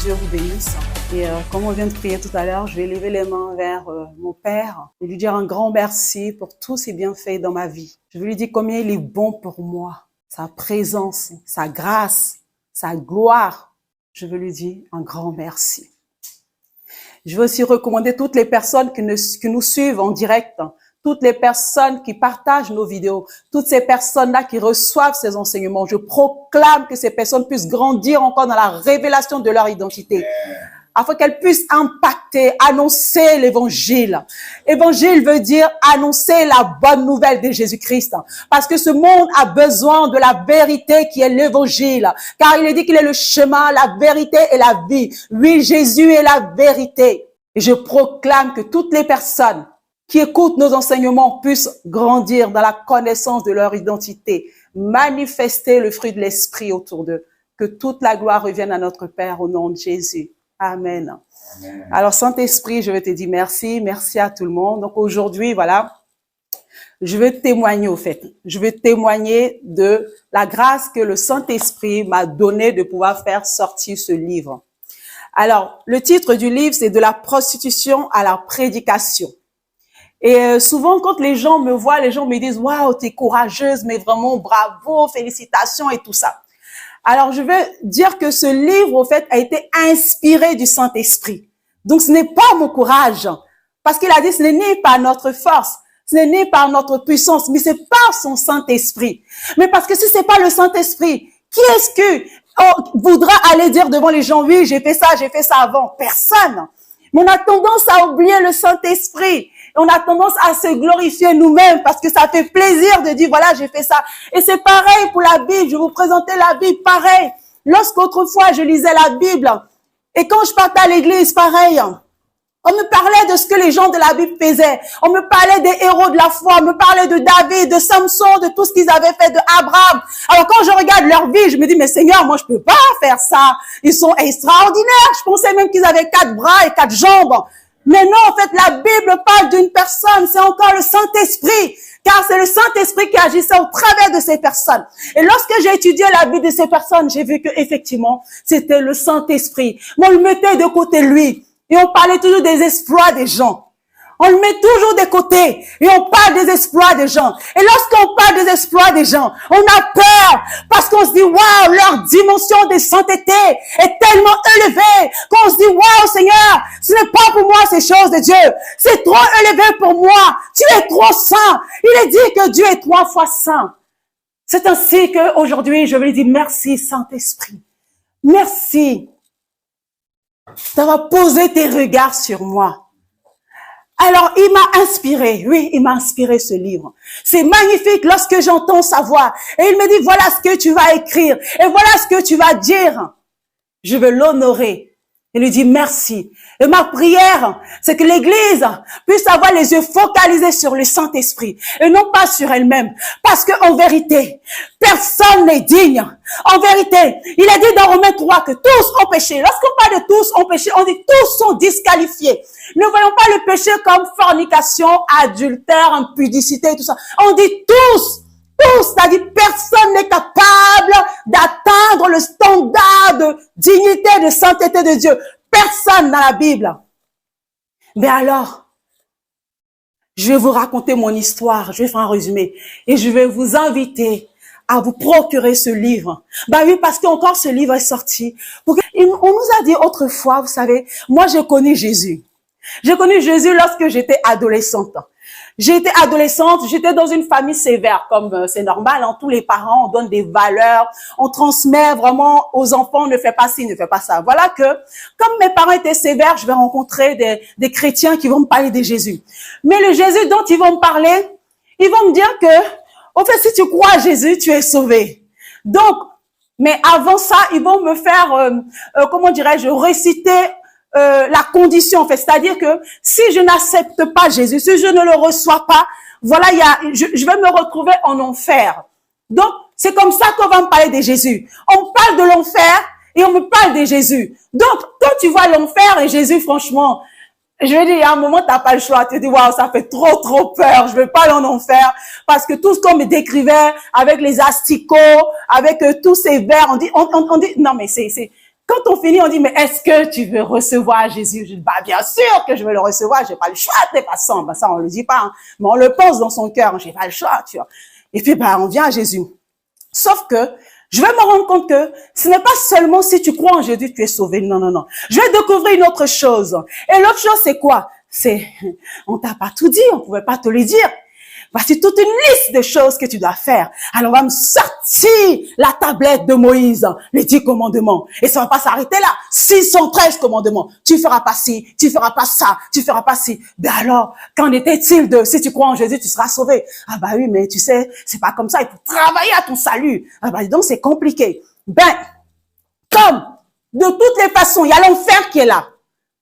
Dieu vous bénisse. Et comme on vient de prier tout à l'heure, je vais lever les mains vers mon Père et lui dire un grand merci pour tous ses bienfaits dans ma vie. Je vais lui dire combien il est bon pour moi, sa présence, sa grâce, sa gloire. Je veux lui dire un grand merci. Je veux aussi recommander toutes les personnes qui nous suivent en direct, toutes les personnes qui partagent nos vidéos, toutes ces personnes-là qui reçoivent ces enseignements. Je proclame que ces personnes puissent grandir encore dans la révélation de leur identité, afin qu'elles puissent impacter, annoncer l'évangile. Évangile veut dire annoncer la bonne nouvelle de Jésus-Christ. Parce que ce monde a besoin de la vérité qui est l'évangile. Car il est dit qu'il est le chemin, la vérité et la vie. Oui, Jésus est la vérité. Et je proclame que toutes les personnes qui écoutent nos enseignements puissent grandir dans la connaissance de leur identité, manifester le fruit de l'esprit autour d'eux. Que toute la gloire revienne à notre Père au nom de Jésus. Amen. Amen. Alors, Saint-Esprit, je veux te dire merci. Merci à tout le monde. Donc, aujourd'hui, voilà, je veux témoigner au fait. Je veux témoigner de la grâce que le Saint-Esprit m'a donnée de pouvoir faire sortir ce livre. Alors, le titre du livre, c'est « De la prostitution à la prédication ». Et souvent, quand les gens me voient, les gens me disent « Waouh, t'es courageuse, mais vraiment bravo, félicitations et tout ça ». Alors, je veux dire que ce livre, au fait, a été inspiré du Saint-Esprit. Donc, ce n'est pas mon courage. Parce qu'il a dit, ce n'est ni par notre force, ce n'est ni par notre puissance, mais c'est par son Saint-Esprit. Mais parce que si c'est pas le Saint-Esprit, qui est-ce que voudra aller dire devant les gens, oui, j'ai fait ça avant? Personne. Mais on a tendance à oublier le Saint-Esprit. On a tendance à se glorifier nous-mêmes parce que ça fait plaisir de dire, voilà, j'ai fait ça. Et c'est pareil pour la Bible. Je vais vous présenter la Bible, pareil. Lorsqu'autrefois, je lisais la Bible, et quand je partais à l'église, pareil, on me parlait de ce que les gens de la Bible faisaient. On me parlait des héros de la foi. On me parlait de David, de Samson, de tout ce qu'ils avaient fait, de Abraham. Alors quand je regarde leur vie, je me dis, mais Seigneur, moi, je peux pas faire ça. Ils sont extraordinaires. Je pensais même qu'ils avaient 4 bras et 4 jambes. Mais non, en fait, la Bible parle d'une personne, c'est encore le Saint-Esprit, car c'est le Saint-Esprit qui agissait au travers de ces personnes. Et lorsque j'ai étudié la vie de ces personnes, j'ai vu que effectivement, c'était le Saint-Esprit. Mais on le mettait de côté lui, et on parlait toujours des exploits des gens. On le met toujours de côté et on parle des exploits des gens. Et lorsqu'on parle des exploits des gens, on a peur parce qu'on se dit, waouh, leur dimension de sainteté est tellement élevée qu'on se dit, waouh, Seigneur, ce n'est pas pour moi ces choses de Dieu. C'est trop élevé pour moi. Tu es trop saint. Il est dit que Dieu est 3 fois saint. C'est ainsi qu'aujourd'hui, je vais lui dire merci, Saint-Esprit. Merci d'avoir posé tes regards sur moi. Alors, il m'a inspiré, oui, il m'a inspiré ce livre. C'est magnifique lorsque j'entends sa voix. Et il me dit, voilà ce que tu vas écrire. Et voilà ce que tu vas dire. Je veux l'honorer. Et lui dire merci. Et ma prière, c'est que l'Église puisse avoir les yeux focalisés sur le Saint-Esprit et non pas sur elle-même. Parce que en vérité, personne n'est digne. En vérité, il est dit dans Romains 3 que tous ont péché. Lorsqu'on parle de tous ont péché, on dit tous sont disqualifiés. Ne voyons pas le péché comme fornication, adultère, impudicité et tout ça. On dit tous, c'est-à-dire personne n'est capable d'atteindre le standard de dignité, de sainteté de Dieu. Personne dans la Bible. Mais alors, je vais vous raconter mon histoire, je vais faire un résumé et je vais vous inviter à vous procurer ce livre. Bah oui, parce qu'encore ce livre est sorti. On nous a dit autrefois, vous savez, moi j'ai connu Jésus. J'ai connu Jésus lorsque j'étais adolescente. J'étais adolescente, j'étais dans une famille sévère, comme c'est normal, hein, tous les parents, on donne des valeurs, on transmet vraiment aux enfants, ne fais pas ci, ne fais pas ça. Voilà que, comme mes parents étaient sévères, je vais rencontrer des chrétiens qui vont me parler de Jésus. Mais le Jésus dont ils vont me parler, ils vont me dire que, en fait, si tu crois à Jésus, tu es sauvé. Donc, mais avant ça, ils vont me faire, comment dirais-je, réciter la condition, en fait. C'est-à-dire que si je n'accepte pas Jésus, si je ne le reçois pas, voilà, je vais me retrouver en enfer. Donc, c'est comme ça qu'on va me parler de Jésus. On parle de l'enfer et on me parle de Jésus. Donc, quand tu vois l'enfer et Jésus, franchement, je vais dire, à un moment, t'as pas le choix. Tu te dis, waouh, ça fait trop peur. Je veux pas aller en enfer. Parce que tout ce qu'on me décrivait avec les asticots, avec tous ces vers, on dit, non, mais Quand on finit, on dit, mais est-ce que tu veux recevoir Jésus? Je dis, bah, bien sûr que je veux le recevoir. J'ai pas le choix, de toute façon. Bah, ça, on le dit pas, hein. Mais on le pense dans son cœur. J'ai pas le choix, tu vois. Et puis, bah, on vient à Jésus. Sauf que, je vais me rendre compte que ce n'est pas seulement si tu crois en Jésus, tu es sauvé. Non, non, non. Je vais découvrir une autre chose. Et l'autre chose, c'est quoi? C'est, on t'a pas tout dit, on pouvait pas te le dire. Voici toute une liste de choses que tu dois faire. Alors, on va me sortir la tablette de Moïse, les 10 commandements. Et ça va pas s'arrêter là. 613 commandements. Tu feras pas ci, tu feras pas ça, tu feras pas ci. Ben alors, qu'en était-il de si tu crois en Jésus, tu seras sauvé? Ah bah oui, mais tu sais, c'est pas comme ça. Il faut travailler à ton salut. Ah bah donc c'est compliqué. Ben, comme de toutes les façons, il y a l'enfer qui est là.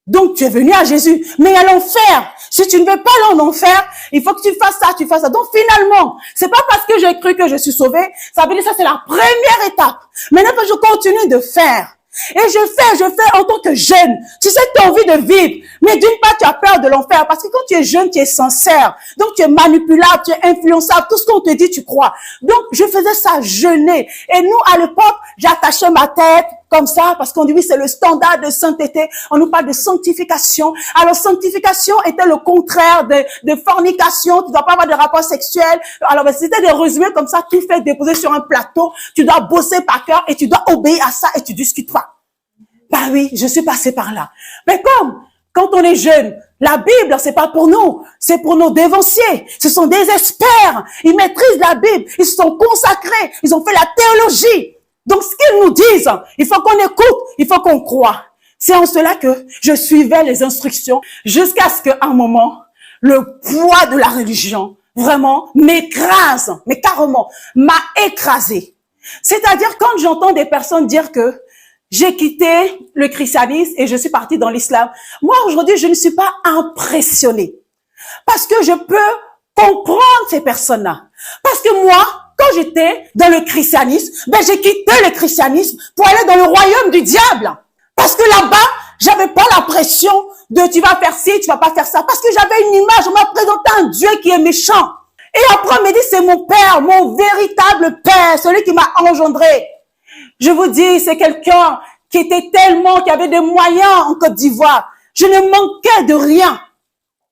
Donc, tu es venu à Jésus, mais à l'enfer. Si tu ne veux pas aller en enfer, il faut que tu fasses ça, tu fasses ça. Donc, finalement, c'est pas parce que j'ai cru que je suis sauvé, ça veut dire ça, c'est la première étape. Maintenant, je continue de faire. Et je fais en tant que jeune. Tu sais, tu as envie de vivre. Mais d'une part, tu as peur de l'enfer. Parce que quand tu es jeune, tu es sincère. Donc, tu es manipulable, tu es influençable. Tout ce qu'on te dit, tu crois. Donc, je faisais ça jeûner. Et nous, à l'époque, j'attachais ma tête comme ça. Parce qu'on dit, oui, c'est le standard de sainteté. On nous parle de sanctification. Alors, sanctification était le contraire de fornication. Tu dois pas avoir de rapport sexuel. Alors, c'était des résumés comme ça. Tout fait déposer sur un plateau. Tu dois bosser par cœur et tu dois obéir à ça et tu discutes pas. Bah oui, je suis passée par là. Mais comme, quand on est jeune, la Bible, c'est pas pour nous, c'est pour nos dévanciers. Ce sont des experts. Ils maîtrisent la Bible. Ils se sont consacrés. Ils ont fait la théologie. Donc, ce qu'ils nous disent, il faut qu'on écoute, il faut qu'on croit. C'est en cela que je suivais les instructions jusqu'à ce qu'à un moment, le poids de la religion, vraiment, m'écrase, mais carrément, m'a écrasé. C'est-à-dire, quand j'entends des personnes dire que j'ai quitté le christianisme et je suis partie dans l'islam. Moi, aujourd'hui, je ne suis pas impressionnée. Parce que je peux comprendre ces personnes-là. Parce que moi, quand j'étais dans le christianisme, ben, j'ai quitté le christianisme pour aller dans le royaume du diable. Parce que là-bas, j'avais pas la pression de tu vas faire ci, tu vas pas faire ça. Parce que j'avais une image, on m'a présenté un Dieu qui est méchant. Et après, on me dit, c'est mon père, mon véritable père, celui qui m'a engendré. Je vous dis, c'est quelqu'un qui était qui avait des moyens en Côte d'Ivoire. Je ne manquais de rien.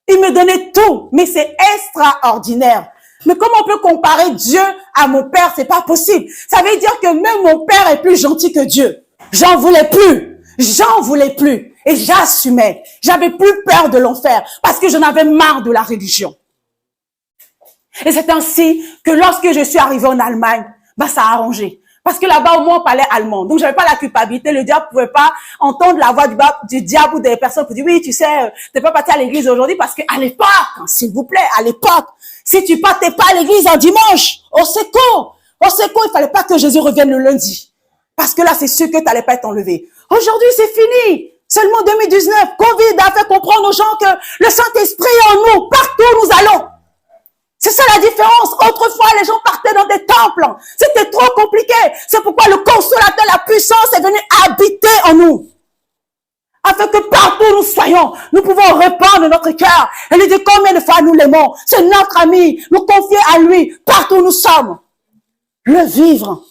Il me donnait tout, mais c'est extraordinaire. Mais comment on peut comparer Dieu à mon père? C'est pas possible. Ça veut dire que même mon père est plus gentil que Dieu. J'en voulais plus. Et j'assumais. J'avais plus peur de l'enfer parce que j'en avais marre de la religion. Et c'est ainsi que lorsque je suis arrivée en Allemagne, bah, ça a arrangé. Parce que là-bas, au moins, on parlait allemand. Donc, j'avais pas la culpabilité. Le diable pouvait pas entendre la voix du diable ou des personnes qui disent, oui, tu sais, t'es pas parti à l'église aujourd'hui parce qu'à l'époque, s'il vous plaît, à l'époque, si tu partais pas à l'église un dimanche, au secours, il fallait pas que Jésus revienne le lundi. Parce que là, c'est sûr que t'allais pas être enlevé. Aujourd'hui, c'est fini. Seulement 2019, Covid a fait comprendre aux gens que le Saint-Esprit est en nous, partout où nous allons. C'est ça la différence. Autrefois, les gens partaient dans des temples. C'était trop compliqué. C'est pourquoi le consolateur, la puissance est venu habiter en nous. Afin que partout où nous soyons, nous pouvons répandre notre cœur. Et lui dire combien de fois nous l'aimons. C'est notre ami. Nous confier à lui partout où nous sommes. Le vivre.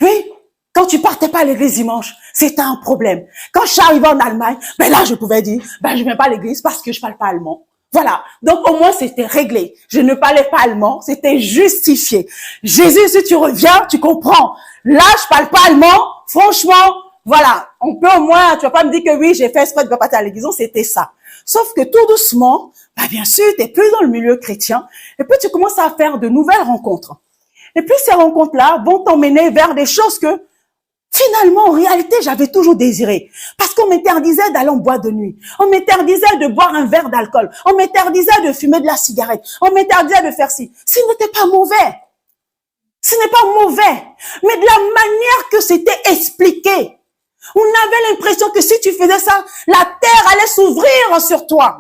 Oui. Quand tu partais pas à l'église dimanche, c'était un problème. Quand je suis arrivée en Allemagne, ben là, je pouvais dire, ben je viens pas à l'église parce que je parle pas allemand. Voilà. Donc, au moins, c'était réglé. Je ne parlais pas allemand. C'était justifié. Jésus, si tu reviens, tu comprends. Là, je parle pas allemand. Franchement, voilà. On peut au moins, tu vas pas me dire que oui, j'ai fait exprès de pas partir à l'église. C'était ça. Sauf que tout doucement, bah, bien sûr, t'es plus dans le milieu chrétien. Et puis, tu commences à faire de nouvelles rencontres. Et puis, ces rencontres-là vont t'emmener vers des choses que, finalement, en réalité, j'avais toujours désiré. Parce qu'on m'interdisait d'aller en boîte de nuit. On m'interdisait de boire un verre d'alcool. On m'interdisait de fumer de la cigarette. On m'interdisait de faire ci. Ce n'était pas mauvais. Ce n'est pas mauvais. Mais de la manière que c'était expliqué, on avait l'impression que si tu faisais ça, la terre allait s'ouvrir sur toi.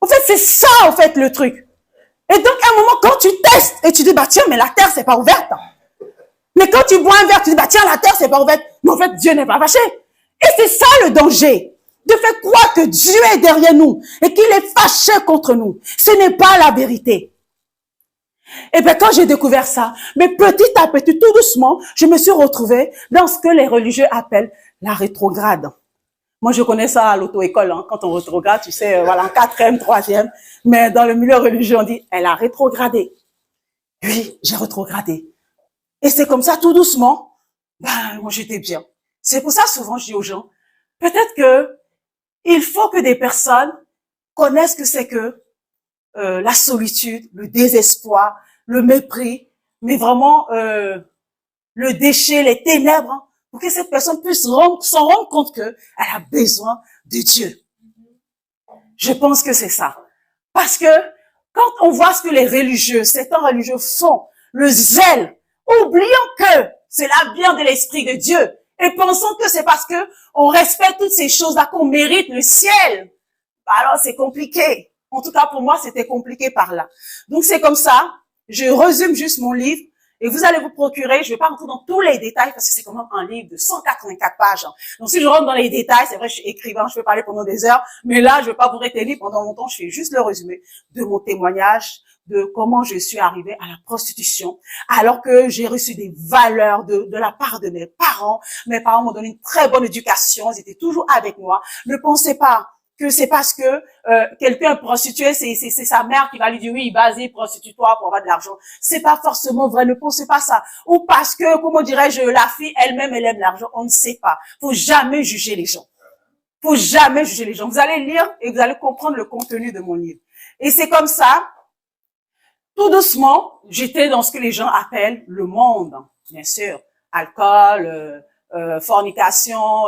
En fait, c'est ça, en fait, le truc. Et donc, à un moment, quand tu testes et tu dis, bah tiens, mais la terre, c'est pas ouverte. Mais quand tu bois un verre, tu dis, bah tiens, la terre, c'est pas ouverte. Mais en fait, Dieu n'est pas fâché. Et c'est ça le danger. De faire croire que Dieu est derrière nous et qu'il est fâché contre nous. Ce n'est pas la vérité. Et bien, quand j'ai découvert ça, mais petit à petit, tout doucement, je me suis retrouvée dans ce que les religieux appellent la rétrograde. Moi, je connais ça à l'auto-école, hein, quand on rétrograde, tu sais, voilà, en quatrième, troisième. Mais dans le milieu religieux, on dit, elle a rétrogradé. Oui, j'ai rétrogradé. Et c'est comme ça, tout doucement, ben, moi, j'étais bien. C'est pour ça, souvent, je dis aux gens, peut-être que il faut que des personnes connaissent que c'est que la solitude, le désespoir, le mépris, mais vraiment le déchet, les ténèbres, hein, pour que cette personne puisse s'en rendre compte qu'elle a besoin de Dieu. Je pense que c'est ça. Parce que quand on voit ce que les religieux, certains religieux font, le zèle, oubliant que c'est la bien de l'Esprit de Dieu, et pensant que c'est parce que on respecte toutes ces choses-là qu'on mérite le ciel, alors c'est compliqué. En tout cas, pour moi, c'était compliqué par là. Donc, c'est comme ça. Je résume juste mon livre et vous allez vous procurer, je vais pas rentrer dans tous les détails parce que c'est quand même un livre de 184 pages. Donc, si je rentre dans les détails, c'est vrai, je suis écrivain, je peux parler pendant des heures, mais là, je vais pas vous retenir pendant longtemps, je fais juste le résumé de mon témoignage, de comment je suis arrivée à la prostitution, alors que j'ai reçu des valeurs de la part de mes parents. Mes parents m'ont donné une très bonne éducation, ils étaient toujours avec moi. Ne pensez pas que c'est parce que quelqu'un est prostitué, c'est sa mère qui va lui dire oui, vas-y, prostitue-toi pour avoir de l'argent. C'est pas forcément vrai, ne pensez pas ça. Ou parce que, comment dirais-je, la fille elle-même, elle aime l'argent, on ne sait pas. Faut jamais juger les gens. Faut jamais juger les gens. Vous allez lire et vous allez comprendre le contenu de mon livre. Et c'est comme ça, tout doucement, j'étais dans ce que les gens appellent le monde, bien sûr. Alcool, fornication,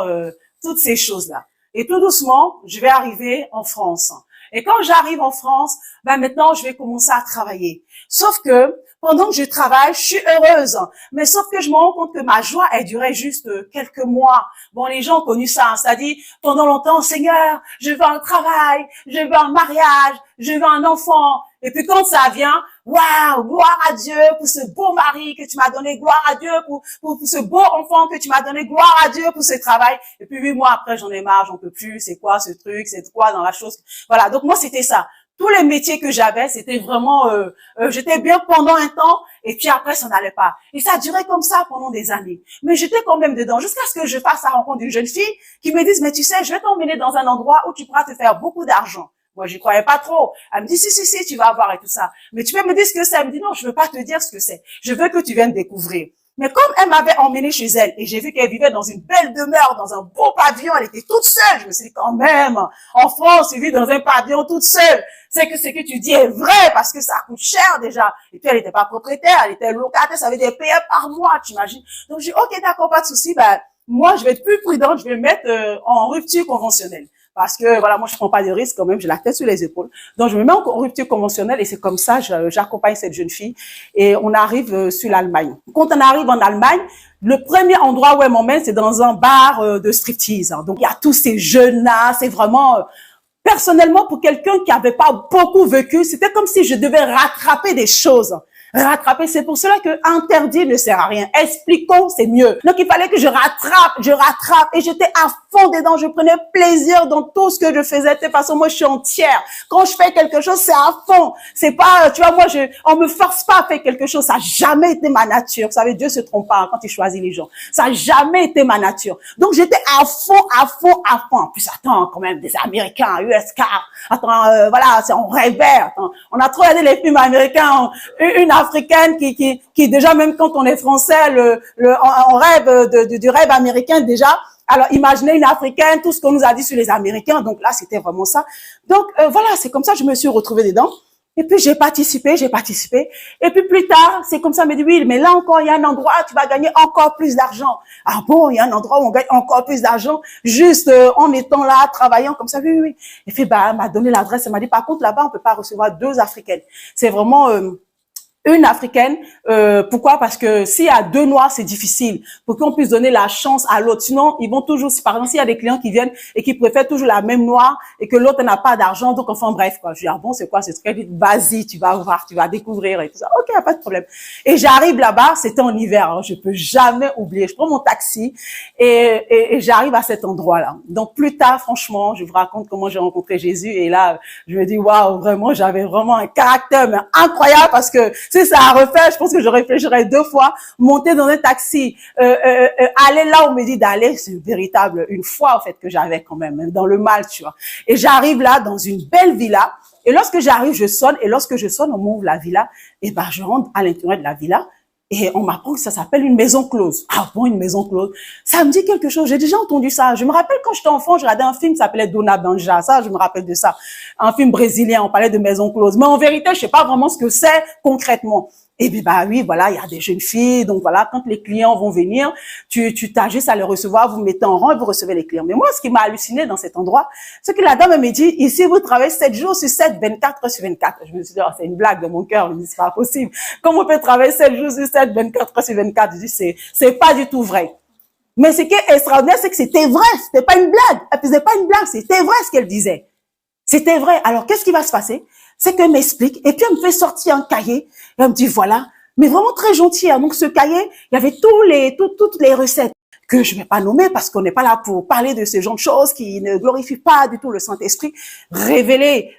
toutes ces choses-là. Et tout doucement, je vais arriver en France. Et quand j'arrive en France, ben maintenant, je vais commencer à travailler. Sauf que pendant que je travaille, je suis heureuse. Mais sauf que je me rends compte que ma joie, elle durait juste quelques mois. Bon, les gens ont connu ça, hein, c'est-à-dire pendant longtemps, Seigneur, je veux un travail, je veux un mariage, je veux un enfant. Et puis quand ça vient, waouh, gloire à Dieu pour ce beau mari que tu m'as donné, gloire à Dieu pour ce beau enfant que tu m'as donné, gloire à Dieu pour ce travail. Et puis 8 mois après, j'en ai marre, j'en peux plus, c'est quoi ce truc, c'est quoi dans la chose. Voilà, donc moi c'était ça. Tous les métiers que j'avais, c'était vraiment, j'étais bien pendant un temps, et puis après, ça n'allait pas. Et ça a duré comme ça pendant des années. Mais j'étais quand même dedans, jusqu'à ce que je fasse la rencontre d'une jeune fille qui me dise, mais tu sais, je vais t'emmener dans un endroit où tu pourras te faire beaucoup d'argent. Moi, j'y croyais pas trop. Elle me dit, si, tu vas voir et tout ça. Mais tu peux me dire ce que c'est? Elle me dit, non, je veux pas te dire ce que c'est. Je veux que tu viennes découvrir. Mais comme elle m'avait emmenée chez elle et j'ai vu qu'elle vivait dans une belle demeure, dans un beau pavillon, elle était toute seule. Je me suis dit, quand même, en France, tu vis dans un pavillon toute seule. C'est que ce que tu dis est vrai parce que ça coûte cher déjà. Et puis, elle n'était pas propriétaire, elle était locataire, ça veut dire payer par mois, tu imagines. Donc, j'ai dit, ok, d'accord, pas de souci. Ben, moi, je vais être plus prudente, je vais me mettre en rupture conventionnelle. Parce que, voilà, moi, je prends pas de risque quand même, j'ai la tête sur les épaules. Donc, je me mets en rupture conventionnelle et c'est comme ça, j'accompagne cette jeune fille et on arrive sur l'Allemagne. Quand on arrive en Allemagne, le premier endroit où elle m'emmène, c'est dans un bar de striptease. Donc, il y a tous ces jeunes-là, c'est vraiment... personnellement, pour quelqu'un qui avait pas beaucoup vécu, c'était comme si je devais rattraper des choses. Rattraper, c'est pour cela que interdire ne sert à rien. Expliquons, c'est mieux. Donc, il fallait que je rattrape, et j'étais à fond dedans. Je prenais plaisir dans tout ce que je faisais. De toute façon, moi, je suis entière. Quand je fais quelque chose, c'est à fond. C'est pas, tu vois, moi, on me force pas à faire quelque chose. Ça n'a jamais été ma nature. Vous savez, Dieu se trompe pas quand il choisit les gens. Ça n'a jamais été ma nature. Donc, j'étais à fond. En plus, attends, quand même, des Américains, USK. Attends, voilà, on rêvait. Attends, on a trop regardé les films américains. Une africaine qui déjà, même quand on est français, on rêve du rêve américain déjà. Alors, imaginez une africaine, tout ce qu'on nous a dit sur les Américains. Donc là, c'était vraiment ça. Donc, voilà, c'est comme ça que je me suis retrouvée dedans. Et puis, j'ai participé. Et puis, plus tard, c'est comme ça, elle me dit, oui, mais là encore, il y a un endroit, tu vas gagner encore plus d'argent. Ah bon, il y a un endroit où on gagne encore plus d'argent, juste en étant là, travaillant comme ça, oui. Et puis, bah, elle m'a donné l'adresse, elle m'a dit, par contre, là-bas, on peut pas recevoir 2 Africaines. C'est vraiment... une africaine, pourquoi? Parce que s'il y a 2 noirs, c'est difficile pour qu'on puisse donner la chance à l'autre. Sinon, ils vont toujours, par exemple, s'il y a des clients qui viennent et qui préfèrent toujours la même noire et que l'autre n'a pas d'argent, donc enfin bref, quoi. Je dis, ah bon, c'est quoi ce truc? Elle dit, vas-y, tu vas voir, tu vas découvrir et tout ça. Ok, pas de problème. Et j'arrive là-bas, c'était en hiver, hein, je peux jamais oublier. Je prends mon taxi et j'arrive à cet endroit-là. Donc plus tard, franchement, je vous raconte comment j'ai rencontré Jésus et là, je me dis, waouh, vraiment, j'avais vraiment un caractère mais incroyable parce que Si c'est à refaire, je pense que je réfléchirais 2 fois. Monter dans un taxi, aller là où on me dit d'aller, c'est une véritable, une foi, en fait, que j'avais quand même, dans le mal, tu vois. Et j'arrive là, dans une belle villa. Et lorsque j'arrive, je sonne. Et lorsque je sonne, on m'ouvre la villa. Et ben, je rentre à l'intérieur de la villa. Et on m'apprend que ça s'appelle une maison close. Ah bon, une maison close. Ça me dit quelque chose. J'ai déjà entendu ça. Je me rappelle quand j'étais enfant, je regardais un film qui s'appelait Dona Banja. Ça, je me rappelle de ça. Un film brésilien. On parlait de maison close. Mais en vérité, je sais pas vraiment ce que c'est concrètement. Et puis, bah oui, voilà, il y a des jeunes filles. Donc voilà, quand les clients vont venir, tu t'as juste à les recevoir, vous mettez en rang et vous recevez les clients. Mais moi, ce qui m'a halluciné dans cet endroit, c'est que la dame me dit, ici, vous travaillez 7 jours sur 7, 24 heures sur 24. Je me suis dit, oh, c'est une blague de mon cœur. Je me dis, c'est pas possible. Comment on peut travailler 7 jours sur 7, 24 heures sur 24? Je dis, c'est pas du tout vrai. Mais ce qui est extraordinaire, c'est que c'était vrai. C'était pas une blague. Et puis, c'était pas une blague. C'était vrai ce qu'elle disait. C'était vrai. Alors, qu'est-ce qui va se passer? C'est qu'elle m'explique, et puis elle me fait sortir un cahier, et elle me dit, voilà, mais vraiment très gentil, hein. Donc, ce cahier, il y avait toutes les recettes que je ne vais pas nommer parce qu'on n'est pas là pour parler de ce genre de choses qui ne glorifient pas du tout le Saint-Esprit. Révéler,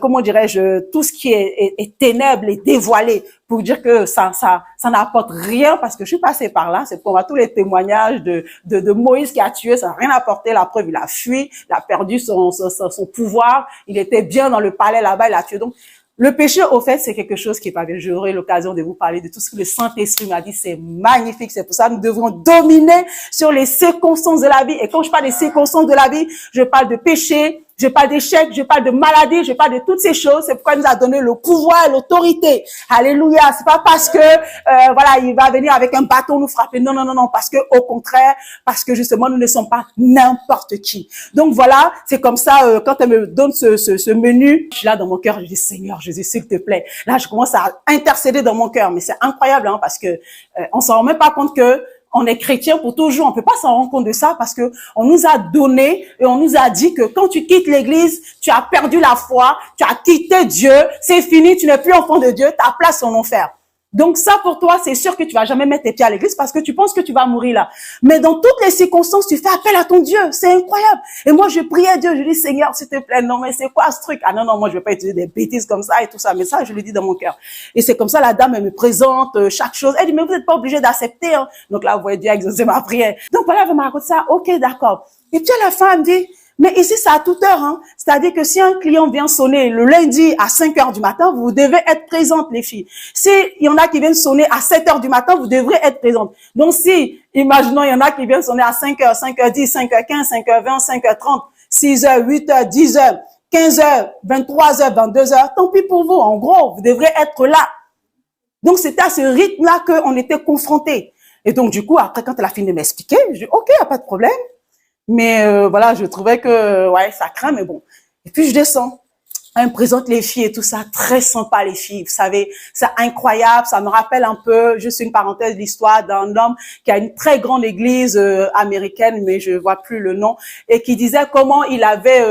comment dirais-je, tout ce qui est ténèbres et dévoilé pour dire que ça n'apporte rien parce que je suis passée par là. C'est pour moi tous les témoignages de Moïse qui a tué, ça n'a rien apporté. La preuve, il a fui, il a perdu son pouvoir. Il était bien dans le palais là-bas, il a tué. Donc, le péché, au fait, c'est quelque chose qui est pas bien. J'aurai l'occasion de vous parler de tout ce que le Saint-Esprit m'a dit. C'est magnifique. C'est pour ça que nous devons dominer sur les circonstances de la vie. Et quand je parle des circonstances de la vie, je parle de péché, je parle d'échec, je parle de maladie, je parle de toutes ces choses. C'est pourquoi il nous a donné le pouvoir et l'autorité. Alléluia. C'est pas parce que, voilà, il va venir avec un bâton nous frapper. Non, non, non, non. Parce que, au contraire, parce que justement, nous ne sommes pas n'importe qui. Donc voilà, c'est comme ça, quand elle me donne ce menu, je suis là dans mon cœur, je dis, Seigneur Jésus, s'il te plaît. Là, je commence à intercéder dans mon cœur. Mais c'est incroyable, hein, parce que, on s'en rend même pas compte que, on est chrétien pour toujours. On peut pas s'en rendre compte de ça parce que on nous a donné et on nous a dit que quand tu quittes l'église, tu as perdu la foi, tu as quitté Dieu, c'est fini, tu n'es plus enfant de Dieu, ta place en enfer. Donc ça, pour toi, c'est sûr que tu vas jamais mettre tes pieds à l'église parce que tu penses que tu vas mourir là. Mais dans toutes les circonstances, tu fais appel à ton Dieu. C'est incroyable. Et moi, je priais Dieu. Je dis, Seigneur, s'il te plaît, non, mais c'est quoi ce truc? Ah non, non, moi, je vais pas utiliser des bêtises comme ça et tout ça. Mais ça, je le dis dans mon cœur. Et c'est comme ça, la dame, elle me présente chaque chose. Elle dit, mais vous n'êtes pas obligé d'accepter, hein. Donc là, vous voyez, Dieu a exaucé ma prière. Donc voilà, elle me raconte ça. Ok, d'accord. Et puis à la fin, elle me dit, mais ici, c'est à toute heure, hein. C'est-à-dire que si un client vient sonner le lundi à 5 heures du matin, vous devez être présente, les filles. Si il y en a qui viennent sonner à 7 heures du matin, vous devrez être présente. Donc si, imaginons, il y en a qui viennent sonner à 5 heures, 5h10, 5h15, 5h20, 5h30, 6h, 8h, 10h, 15h, 23h, 22h, tant pis pour vous. En gros, vous devrez être là. Donc c'était à ce rythme-là qu'on était confrontés. Et donc du coup, après, quand elle a fini de m'expliquer, je dis, ok, y a pas de problème. Mais voilà, je trouvais que ouais, ça craint, mais bon. Et puis je descends. Elle me présente les filles et tout ça, très sympa les filles. Vous savez, c'est incroyable. Ça me rappelle un peu, juste une parenthèse, l'histoire d'un homme qui a une très grande église américaine, mais je vois plus le nom, et qui disait comment il avait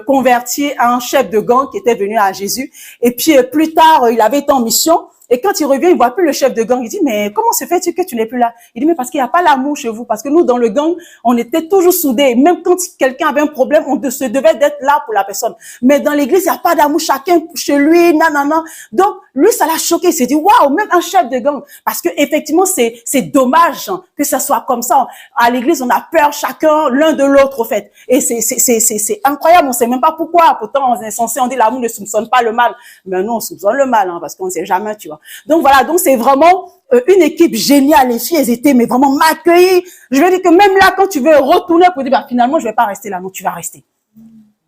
converti un chef de gang qui était venu à Jésus. Et puis plus tard, il avait été en mission. Et quand il revient, il voit plus le chef de gang. Il dit, mais comment se fait-il que tu n'es plus là? Il dit, mais parce qu'il n'y a pas l'amour chez vous. Parce que nous, dans le gang, on était toujours soudés. Même quand quelqu'un avait un problème, on se devait d'être là pour la personne. Mais dans l'église, il n'y a pas d'amour. Chacun chez lui, nanana. Donc, lui, ça l'a choqué. Il s'est dit, waouh, même un chef de gang. Parce que, effectivement, c'est dommage que ça soit comme ça. À l'église, on a peur chacun l'un de l'autre, au fait. Et c'est incroyable. On sait même pas pourquoi. Pourtant, on est censé, on dit l'amour ne soupçonne pas le mal. Mais non, on soupçonne le mal, hein, parce qu'on ne sait jamais, tu vois. Donc voilà, donc c'est vraiment une équipe géniale. Les filles, elles étaient mais vraiment m'accueillir. Je veux dire que même là, quand tu veux retourner pour dire, bah, finalement, je vais pas rester là. Non, tu vas rester.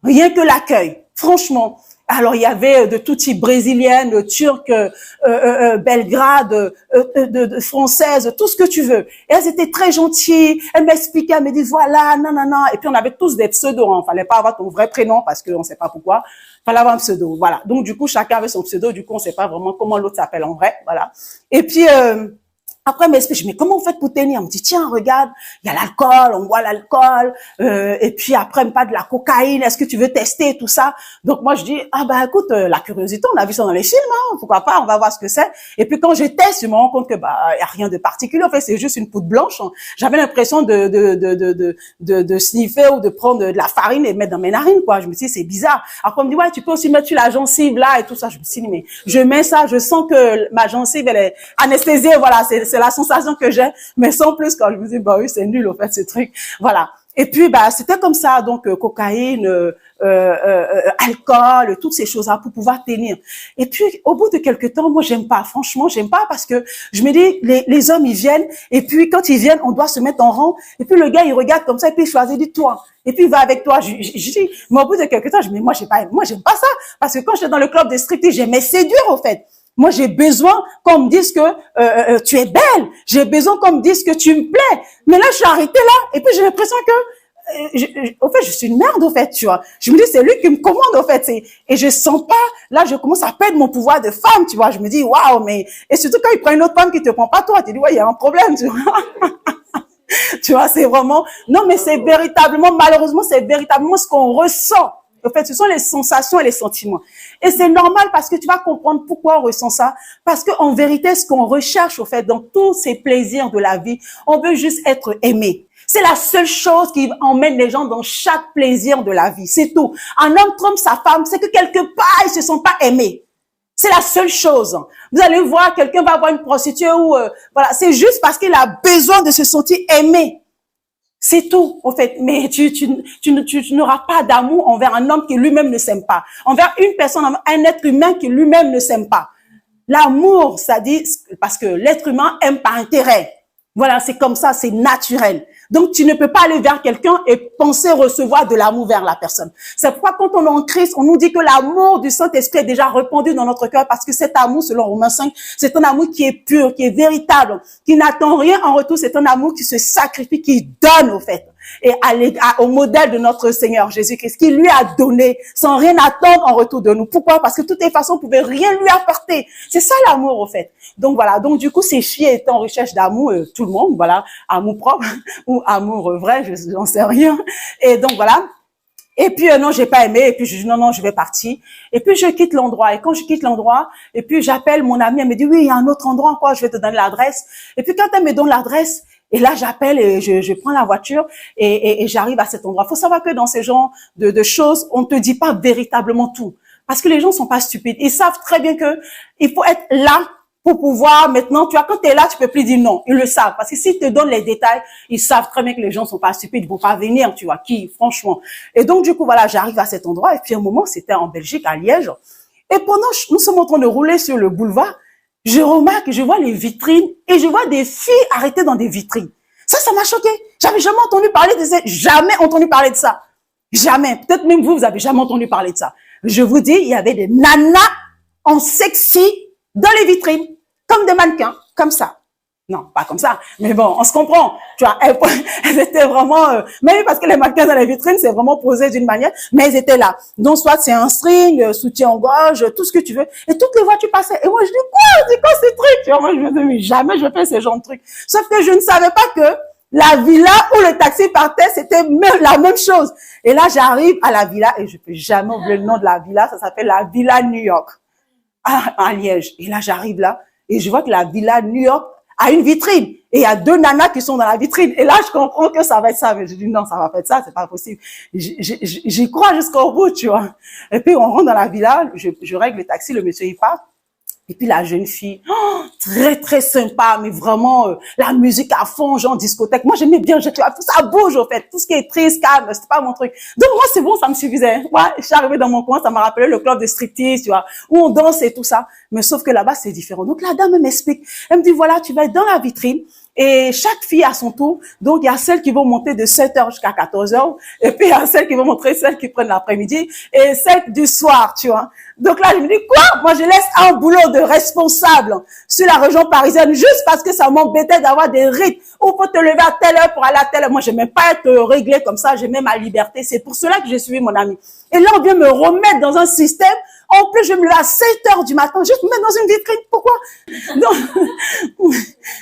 Rien que l'accueil. Franchement. Alors, il y avait de tout type, brésilienne, turque, belgrade, française, tout ce que tu veux. Et elles étaient très gentilles. Elles m'expliquaient, elles me disaient, voilà, nanana. Et puis, on avait tous des pseudos. Hein. Fallait pas avoir ton vrai prénom parce qu'on sait pas pourquoi. Fallait avoir un pseudo. Voilà. Donc, du coup, chacun avait son pseudo. Du coup, on sait pas vraiment comment l'autre s'appelle en vrai. Voilà. Et puis, Après, elle m'explique, mais comment vous faites pour tenir? Elle me dit, tiens, regarde, il y a l'alcool, on boit l'alcool, et puis après, pas de la cocaïne, est-ce que tu veux tester tout ça? Donc moi, je dis, ah bah écoute, la curiosité, on a vu ça dans les films, hein, pourquoi pas, on va voir ce que c'est. Et puis quand je teste, je me rends compte que y a rien de particulier, en fait, c'est juste une poudre blanche. Hein. J'avais l'impression de sniffer ou de prendre de la farine et de mettre dans mes narines, quoi. Je me suis dit, c'est bizarre. Après, on me dit, ouais, tu peux aussi mettre sur la gencive là et tout ça. Je me suis dit, mais je mets ça, je sens que ma gencive, elle est anesthésiée, voilà, c'est la sensation que j'ai, mais sans plus. Quand je me dis, bah oui, c'est nul, en fait, ce truc. Voilà. Et puis, c'était comme ça, donc cocaïne, alcool, toutes ces choses-là pour pouvoir tenir. Et puis, au bout de quelques temps, moi, j'aime pas. Franchement, j'aime pas parce que je me dis, les hommes, ils viennent, et puis quand ils viennent, on doit se mettre en rang. Et puis le gars, il regarde comme ça, et puis il choisit, dit toi. Et puis il va avec toi. Je dis, mais au bout de quelques temps, je me dis, moi, j'aime pas ça, parce que quand j'étais dans le club de striptease, j'aimais séduire, au fait. Moi, j'ai besoin qu'on me dise que tu es belle. J'ai besoin qu'on me dise que tu me plais. Mais là, je suis arrêtée là. Et puis, j'ai l'impression que, au fait, je suis une merde, au fait, tu vois. Je me dis, c'est lui qui me commande, au fait. Et je sens pas, là, je commence à perdre mon pouvoir de femme, tu vois. Je me dis, waouh, mais, et surtout quand il prend une autre femme qui te prend pas toi, tu dis, ouais, il y a un problème, tu vois. Tu vois, c'est vraiment, non, mais c'est véritablement, malheureusement, c'est véritablement ce qu'on ressent. En fait, ce sont les sensations et les sentiments. Et c'est normal parce que tu vas comprendre pourquoi on ressent ça. Parce qu'en vérité, ce qu'on recherche, au fait, dans tous ces plaisirs de la vie, on veut juste être aimé. C'est la seule chose qui emmène les gens dans chaque plaisir de la vie. C'est tout. Un homme trompe sa femme, c'est que quelque part, ils se sont pas aimés. C'est la seule chose. Vous allez voir, quelqu'un va voir une prostituée ou, voilà, c'est juste parce qu'il a besoin de se sentir aimé. C'est tout, en fait. Mais tu n'auras pas d'amour envers un homme qui lui-même ne s'aime pas. Envers une personne, un être humain qui lui-même ne s'aime pas. L'amour, ça dit, parce que l'être humain aime par intérêt. Voilà, c'est comme ça, c'est naturel. Donc, tu ne peux pas aller vers quelqu'un et penser recevoir de l'amour vers la personne. C'est pourquoi quand on est en Christ, on nous dit que l'amour du Saint-Esprit est déjà répandu dans notre cœur parce que cet amour, selon Romains 5, c'est un amour qui est pur, qui est véritable, qui n'attend rien en retour. C'est un amour qui se sacrifie, qui donne, au fait. Et au modèle de notre Seigneur Jésus-Christ, qui lui a donné sans rien attendre en retour de nous. Pourquoi? Parce que de toutes les façons, on pouvait rien lui apporter. C'est ça l'amour, au fait. Donc voilà. Donc du coup, ces filles étaient en recherche d'amour, tout le monde, voilà, amour propre ou amour vrai, je n'en sais rien. Et donc voilà. Et puis non, j'ai pas aimé. Et puis je dis non, je vais partir. Et puis je quitte l'endroit. Et quand je quitte l'endroit, et puis j'appelle mon amie, elle me dit oui, il y a un autre endroit encore, je vais te donner l'adresse. Et puis quand elle me donne l'adresse, et là j'appelle et je prends la voiture et j'arrive à cet endroit. Faut savoir que dans ces genres de choses, on ne te dit pas véritablement tout, parce que les gens sont pas stupides. Ils savent très bien que il faut être là pour pouvoir maintenant, tu vois, quand tu es là, tu peux plus dire non. Ils le savent. Parce que s'ils te donnent les détails, ils savent très bien que les gens sont pas stupides, ils vont pas venir, tu vois, franchement. Et donc, du coup, voilà, j'arrive à cet endroit. Et puis, à un moment, c'était en Belgique, à Liège. Et pendant, nous sommes en train de rouler sur le boulevard, je remarque, je vois les vitrines et je vois des filles arrêtées dans des vitrines. Ça m'a choqué. J'avais jamais entendu parler de ça. Jamais entendu parler de ça. Jamais. Peut-être même vous avez jamais entendu parler de ça. Je vous dis, il y avait des nanas en sexy dans les vitrines, comme des mannequins, comme ça. Non, pas comme ça, mais bon, on se comprend. Tu vois, elles étaient vraiment, même parce que les mannequins dans les vitrines, c'est vraiment posé d'une manière, mais elles étaient là. Donc, soit c'est un string, soutien-gorge, tout ce que tu veux. Et toutes les voitures passaient. Et moi, je dis, quoi? C'est quoi ces trucs? Tu vois, moi, je me dis, mais jamais je fais ce genre de trucs. Sauf que je ne savais pas que la villa où le taxi partait, c'était la même chose. Et là, j'arrive à la villa, et je peux jamais oublier le nom de la villa, ça s'appelle la Villa New York, à Liège. Et là, j'arrive là, et je vois que la Villa New York a une vitrine. Et il y a deux nanas qui sont dans la vitrine. Et là, je comprends que ça va être ça. Mais je dis, non, ça va pas être ça, c'est pas possible. J'y crois jusqu'au bout, tu vois. Et puis, on rentre dans la villa, je règle le taxi, le monsieur, il part. Et puis la jeune fille, très très sympa, mais vraiment la musique à fond, genre discothèque. Moi j'aimais bien, ça bouge au fait, tout ce qui est triste, calme, c'était pas mon truc. Donc moi c'est bon, ça me suffisait. Ouais, je suis arrivée dans mon coin, ça m'a rappelé le club de striptease, tu vois, où on danse et tout ça. Mais sauf que là-bas c'est différent. Donc la dame m'explique, elle me dit voilà, tu vas être dans la vitrine. Et chaque fille a son tour. Donc, il y a celles qui vont monter de 7h jusqu'à 14h. Et puis, il y a celles qui vont montrer celles qui prennent l'après-midi. Et celles du soir, tu vois. Donc là, je me dis, quoi? Moi, je laisse un boulot de responsable sur la région parisienne juste parce que ça m'embêtait d'avoir des rythmes où faut te lever à telle heure pour aller à telle heure. Moi, j'aimais pas être réglée comme ça. J'aimais ma liberté. C'est pour cela que j'ai suivi mon ami. Et là, on vient me remettre dans un système. En plus, je me lève à 7h du matin, juste me mettre dans une vitrine. Pourquoi?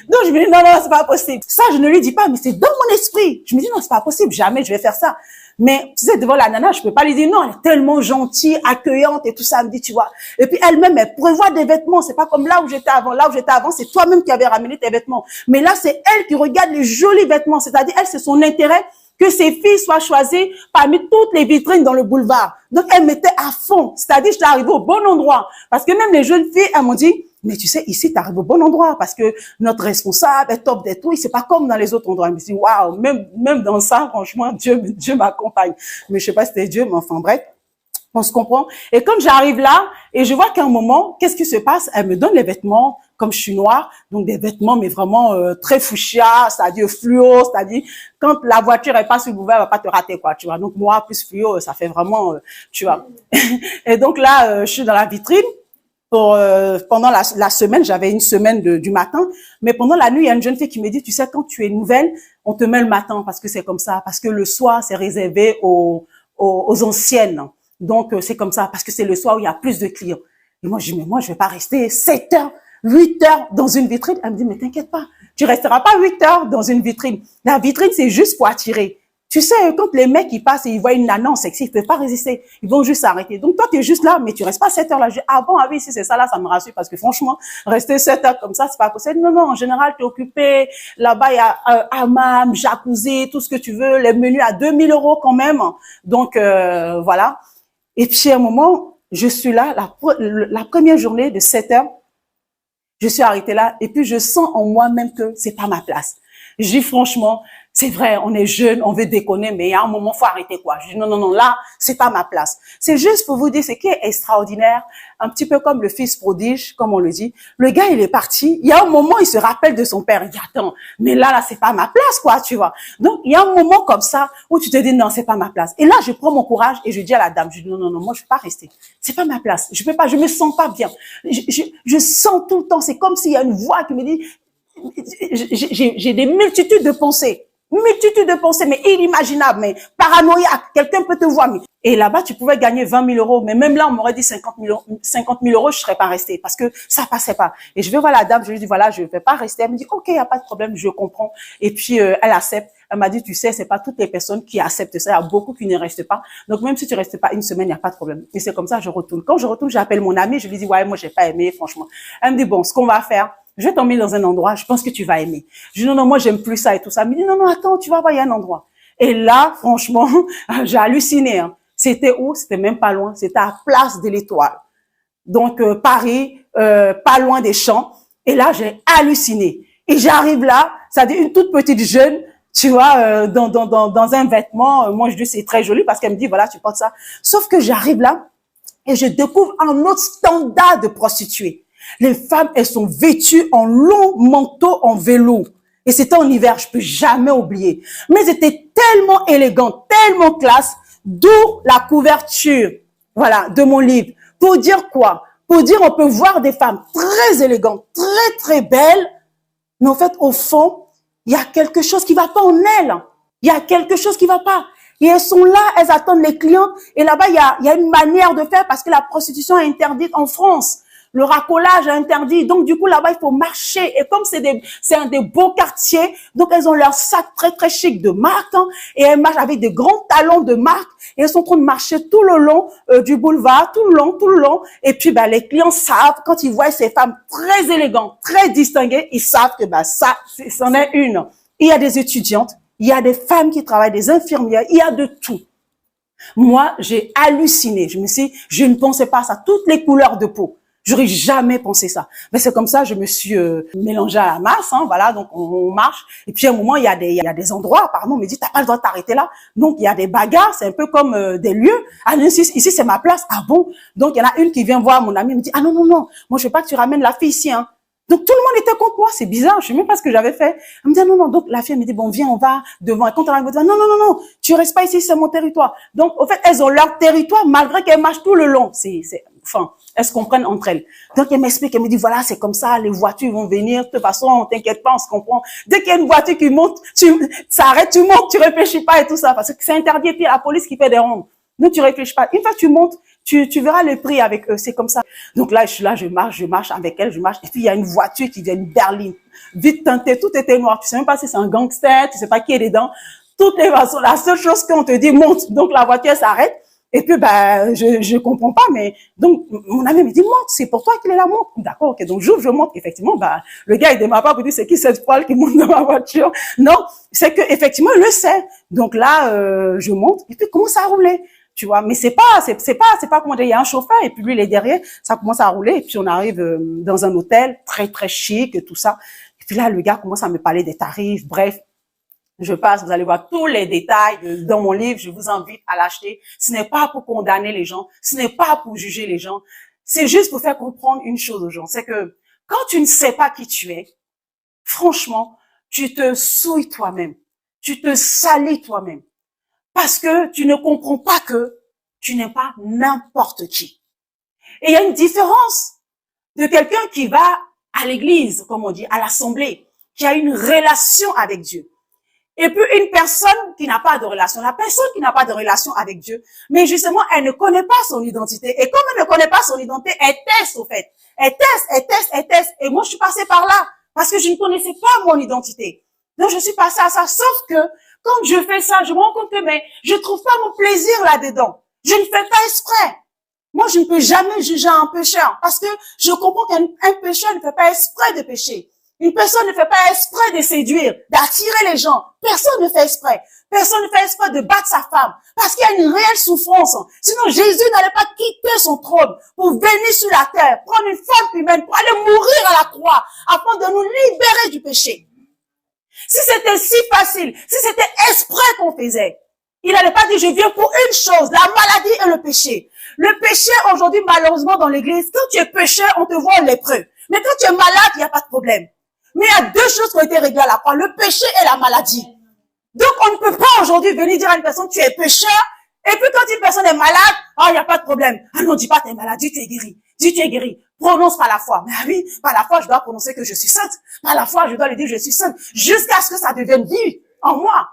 Donc, je me dis, non, non, c'est pas possible. Ça, je ne lui dis pas, mais c'est dans mon esprit. Je me dis, non, c'est pas possible. Jamais je vais faire ça. Mais, tu sais, devant la nana, je peux pas lui dire, non, elle est tellement gentille, accueillante et tout ça. Elle me dit, tu vois. Et puis, elle-même, elle prévoit des vêtements. C'est pas comme là où j'étais avant. Là où j'étais avant, c'est toi-même qui avais ramené tes vêtements. Mais là, c'est elle qui regarde les jolis vêtements. C'est-à-dire, elle, c'est son intérêt que ses filles soient choisies parmi toutes les vitrines dans le boulevard. Donc, elle mettait à fond. C'est-à-dire, je suis arrivée au bon endroit. Parce que même les jeunes filles, elles m'ont dit, mais tu sais, ici, tu arrives au bon endroit parce que notre responsable est top des tout. C'est pas comme dans les autres endroits. Je me suis dit, waouh, même dans ça, franchement, Dieu m'accompagne. Mais je sais pas si c'était Dieu, mais enfin, bref. On se comprend. Et comme j'arrive là, et je vois qu'à un moment, qu'est-ce qui se passe? Elle me donne les vêtements, comme je suis noire, donc des vêtements, mais vraiment très fuchsia, c'est-à-dire fluo, c'est-à-dire quand la voiture est pas sur le boulevard, elle va pas te rater, quoi, tu vois. Donc noir plus fluo, ça fait vraiment, tu vois. Et donc là, je suis dans la vitrine. Pendant la semaine, j'avais une semaine du matin, mais pendant la nuit, il y a une jeune fille qui me dit, tu sais, quand tu es nouvelle, on te met le matin parce que c'est comme ça, parce que le soir, c'est réservé aux anciennes. Donc, c'est comme ça, parce que c'est le soir où il y a plus de clients. Et moi, je dis, mais moi, je vais pas rester 7 heures, 8 heures dans une vitrine. Elle me dit, mais t'inquiète pas, tu resteras pas 8 heures dans une vitrine. La vitrine, c'est juste pour attirer. Tu sais, quand les mecs, ils passent et ils voient une nana en sexy, ils peuvent pas résister. Ils vont juste s'arrêter. Donc, toi, tu es juste là, mais tu restes pas 7 heures là. Je dis, ah bon, ah oui, si c'est ça là, ça me rassure parce que franchement, rester 7 heures comme ça, c'est pas possible. Non, non, en général, tu es occupé. Là-bas, il y a hammam, jacuzzi, tout ce que tu veux. Les menus à 2000 € quand même. Donc, voilà. Et puis, à un moment, je suis là, la première journée de 7 heures, je suis arrêtée là, et puis je sens en moi-même que c'est pas ma place. Je dis franchement, c'est vrai, on est jeune, on veut déconner, mais il y a un moment, faut arrêter quoi. Je dis non, non, non, là, c'est pas ma place. C'est juste pour vous dire ce qui est extraordinaire, un petit peu comme le fils prodige, comme on le dit. Le gars, il est parti. Il y a un moment, il se rappelle de son père. Il dit, attends, mais là, c'est pas ma place, quoi, tu vois. Donc, il y a un moment comme ça où tu te dis, non, c'est pas ma place. Et là, je prends mon courage et je dis à la dame, je dis, non, non, non, moi, je peux pas rester. C'est pas ma place. Je peux pas, je me sens pas bien. Je sens tout le temps, c'est comme s'il y a une voix qui me dit, j'ai des multitudes de pensées. Multitude de pensées, mais inimaginables, mais paranoïaques. Quelqu'un peut te voir. Et là-bas, tu pouvais gagner 20 000 €. Mais même là, on m'aurait dit 50 000 €, je serais pas restée parce que ça passait pas. Et je vais voir la dame, je lui dis, voilà, je vais pas rester. Elle me dit, OK, y a pas de problème, je comprends. Et puis, elle accepte. Elle m'a dit, tu sais, c'est pas toutes les personnes qui acceptent ça. Il y a beaucoup qui ne restent pas. Donc, même si tu restes pas une semaine, il n'y a pas de problème. Et c'est comme ça, je retourne. Quand je retourne, j'appelle mon amie, je lui dis, ouais, moi, j'ai pas aimé, franchement. Elle me dit, bon, ce qu'on va faire, je vais t'emmener dans un endroit, je pense que tu vas aimer. Je dis, non, non, moi, j'aime plus ça et tout ça. Elle me dit, non, non, attends, tu vas voir, il y a un endroit. Et là, franchement, j'ai halluciné, hein. C'était où? C'était même pas loin. C'était à Place de l'Étoile. Donc, Paris, pas loin des Champs. Et là, j'ai halluciné. Et j'arrive là, ça dit une toute petite jeune, tu vois, dans un vêtement. Moi, je dis, c'est très joli parce qu'elle me dit, voilà, tu portes ça. Sauf que j'arrive là et je découvre un autre standard de prostituée. Les femmes, elles sont vêtues en long manteau en velours. Et c'était en hiver, je peux jamais oublier. Mais elles étaient tellement élégantes, tellement classe, d'où la couverture, voilà, de mon livre. Pour dire quoi? Pour dire, on peut voir des femmes très élégantes, très, très belles, mais en fait, au fond, il y a quelque chose qui va pas en elles. Il y a quelque chose qui va pas. Et elles sont là, elles attendent les clients. Et là-bas, il y a une manière de faire parce que la prostitution est interdite en France. Le racolage est interdit. Donc, du coup, là-bas, il faut marcher. Et comme c'est un des beaux quartiers, donc elles ont leur sac très, très chic de marque, hein, et elles marchent avec des grands talons de marque. Et elles sont en train de marcher tout le long du boulevard, tout le long. Et puis, bah, les clients savent, quand ils voient ces femmes très élégantes, très distinguées, ils savent que, bah, ça, c'en est une. Il y a des étudiantes, il y a des femmes qui travaillent, des infirmières, il y a de tout. Moi, j'ai halluciné. Je ne pensais pas à ça. Toutes les couleurs de peau. J'aurais jamais pensé ça. Mais c'est comme ça, je me suis mélangée à la masse, hein, voilà, donc on marche. Et puis à un moment, il y a des endroits, apparemment, on me dit, t'as pas le droit de t'arrêter là. Donc il y a des bagarres, c'est un peu comme des lieux. Ah non, ici c'est ma place. Ah bon? Donc il y en a une qui vient voir mon amie, me dit, ah non, non, non, moi je veux pas que tu ramènes la fille ici, hein. Donc tout le monde était contre moi, c'est bizarre, je sais même pas ce que j'avais fait. Elle me dit, ah, non, non, donc la fille elle me dit, bon, viens, on va devant. Et quand elle arrive, elle me dit, non, non, non, non, tu restes pas ici, c'est mon territoire. Donc, au fait, elles ont leur territoire, malgré qu'elles marchent tout le long. Enfin, elles se comprennent entre elles. Donc, elle m'explique, elle me dit, voilà, c'est comme ça, les voitures vont venir, de toute façon, t'inquiète pas, on se comprend. Dès qu'il y a une voiture qui monte, ça arrête, tu montes, tu réfléchis pas et tout ça, parce que c'est interdit, et puis il y a la police qui fait des rondes. Donc, tu réfléchis pas. Une fois que tu montes, Tu verras le prix avec eux, c'est comme ça. Donc là, je suis là, je marche avec elle, je marche. Et puis, il y a une voiture qui vient, une berline, vite teintée, tout était noir. Tu sais même pas si c'est un gangster, tu sais pas qui est dedans. Toutes les façons, la seule chose qu'on te dit, monte. Donc, la voiture s'arrête. Et puis, ben, je comprends pas, mais, donc, mon ami me dit, monte, c'est pour toi qu'il est là, monte. D'accord, ok. Donc, j'ouvre, je monte. Effectivement, ben, le gars, il démarre pas pour dire, c'est qui cette poêle qui monte dans ma voiture? Non, c'est que, effectivement, il le sait. Donc là, je monte, et puis, commence à rouler. Tu vois, mais c'est pas comment dire, il y a un chauffeur, et puis lui, il est derrière, ça commence à rouler, et puis on arrive dans un hôtel très, très chic, et tout ça. Et puis là, le gars commence à me parler des tarifs, bref. Je passe, vous allez voir tous les détails dans mon livre, je vous invite à l'acheter. Ce n'est pas pour condamner les gens, ce n'est pas pour juger les gens, c'est juste pour faire comprendre une chose aux gens, c'est que quand tu ne sais pas qui tu es, franchement, tu te souilles toi-même, tu te salis toi-même, parce que tu ne comprends pas que tu n'es pas n'importe qui. Et il y a une différence de quelqu'un qui va à l'église, comme on dit, à l'assemblée, qui a une relation avec Dieu. Et puis une personne qui n'a pas de relation, la personne qui n'a pas de relation avec Dieu, mais justement, elle ne connaît pas son identité. Et comme elle ne connaît pas son identité, elle teste au fait. Elle teste. Et moi, je suis passée par là parce que je ne connaissais pas mon identité. Donc, je suis passée à ça. Sauf que quand je fais ça, je me rends compte que mais je trouve pas mon plaisir là-dedans. Je ne fais pas exprès. Moi, je ne peux jamais juger un pécheur parce que je comprends qu'un pécheur ne fait pas exprès de pécher. Une personne ne fait pas exprès de séduire, d'attirer les gens. Personne ne fait exprès. Personne ne fait exprès de battre sa femme parce qu'il y a une réelle souffrance. Sinon, Jésus n'allait pas quitter son trône pour venir sur la terre, prendre une forme humaine pour aller mourir à la croix afin de nous libérer du péché. Si c'était si facile, si c'était exprès qu'on faisait, il n'allait pas dire je viens pour une chose, la maladie et le péché. Le péché aujourd'hui, malheureusement, dans l'église, quand tu es pécheur, on te voit lépreux. Mais quand tu es malade, il n'y a pas de problème. Mais il y a deux choses qui ont été réglées à la croix, le péché et la maladie. Donc, on ne peut pas aujourd'hui venir dire à une personne, tu es pécheur, et puis quand une personne est malade, il n'y a pas de problème. Ah non, dis pas tu es malade, dis tu es guéri. Dis tu es guéri. Prononce par la foi. Mais oui, par la foi, je dois prononcer que je suis sainte. Par la foi, je dois lui dire que je suis sainte. Jusqu'à ce que ça devienne vie en moi.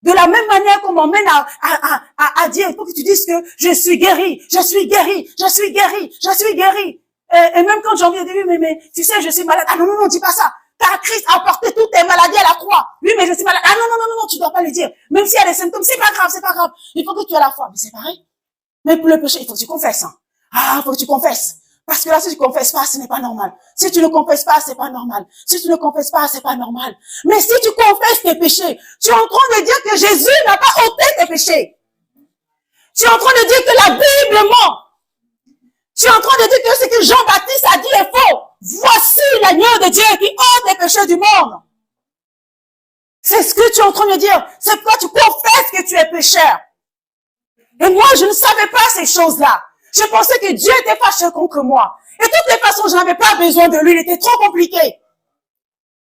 De la même manière qu'on m'emmène à dire, il faut que tu dises que je suis guéri, je suis guéri, je suis guéri, je suis guéri. Et même quand j'ai envie de dire, mais, tu sais, je suis malade. Ah non, dis pas ça. Car Christ a porté toutes tes maladies à la croix. Oui, mais je suis malade. Ah non, tu dois pas le dire. Même s'il y a des symptômes, c'est pas grave. Il faut que tu aies la foi. Mais c'est pareil. Mais pour le péché, il faut que tu confesses. Hein. Ah, faut que tu confesses. Parce que là, si tu confesses pas, ce n'est pas normal. Si tu ne confesses pas, c'est pas normal. Si tu ne confesses pas, c'est pas normal. Mais si tu confesses tes péchés, tu es en train de dire que Jésus n'a pas ôté tes péchés. Tu es en train de dire que la Bible ment. Tu es en train de dire que ce que Jean-Baptiste a dit est faux. Voici l'agneau de Dieu qui ôte les péchés du monde. C'est ce que tu es en train de dire. C'est pourquoi tu confesses que tu es pécheur. Et moi, je ne savais pas ces choses-là. Je pensais que Dieu était fâché contre moi. Et de toutes les façons, je n'avais pas besoin de lui. Il était trop compliqué.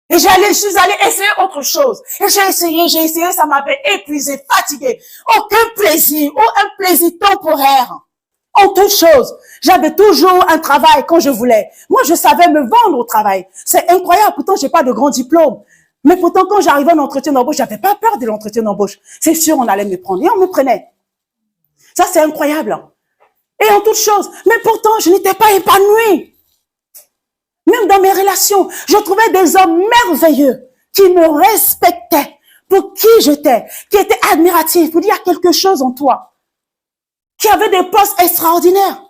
Et je suis allée essayer autre chose. Et j'ai essayé, ça m'avait épuisé, fatigué. Aucun plaisir, ou un plaisir temporaire. En toute chose. J'avais toujours un travail quand je voulais. Moi, je savais me vendre au travail. C'est incroyable. Pourtant, j'ai pas de grand diplôme. Mais pourtant, quand j'arrivais à un entretien d'embauche, j'avais pas peur de l'entretien d'embauche. C'est sûr, on allait me prendre. Et on me prenait. Ça, c'est incroyable. Et en toute chose. Mais pourtant, je n'étais pas épanouie. Même dans mes relations, je trouvais des hommes merveilleux qui me respectaient pour qui j'étais, qui étaient admiratifs, pour dire il y a quelque chose en toi, qui avait des postes extraordinaires.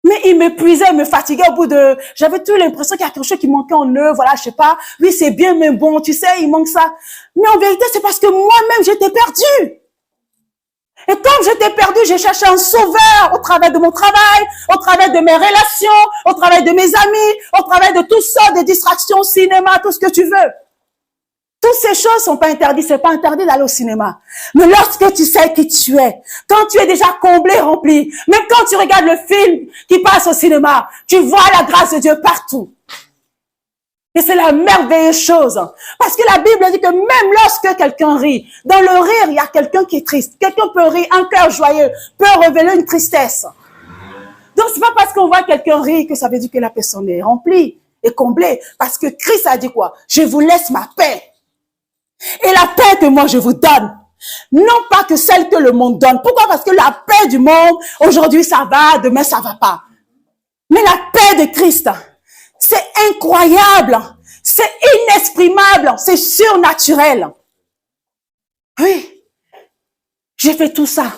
Mais ils m'épuisaient, ils me fatiguaient au bout de... J'avais toujours l'impression qu'il y a quelque chose qui manquait en eux, voilà, je sais pas. Oui, c'est bien, mais bon, tu sais, il manque ça. Mais en vérité, c'est parce que moi-même, j'étais perdue. Et comme j'étais perdue, j'ai cherché un sauveur au travers de mon travail, au travers de mes relations, au travers de mes amis, au travers de toutes sortes de distractions, cinéma, tout ce que tu veux. Toutes ces choses sont pas interdites, c'est pas interdit d'aller au cinéma. Mais lorsque tu sais qui tu es, quand tu es déjà comblé, rempli, même quand tu regardes le film qui passe au cinéma, tu vois la grâce de Dieu partout. Et c'est la merveilleuse chose. Parce que la Bible dit que même lorsque quelqu'un rit, dans le rire, il y a quelqu'un qui est triste. Quelqu'un peut rire, un cœur joyeux peut révéler une tristesse. Donc c'est pas parce qu'on voit quelqu'un rire que ça veut dire que la personne est remplie et comblée. Parce que Christ a dit quoi? Je vous laisse ma paix. Et la paix que moi je vous donne, Non pas que celle que le monde donne. Pourquoi? Parce que la paix du monde, aujourd'hui ça va, demain ça va pas. Mais la paix de Christ, c'est incroyable, c'est inexprimable, c'est surnaturel. Oui, j'ai fait tout ça.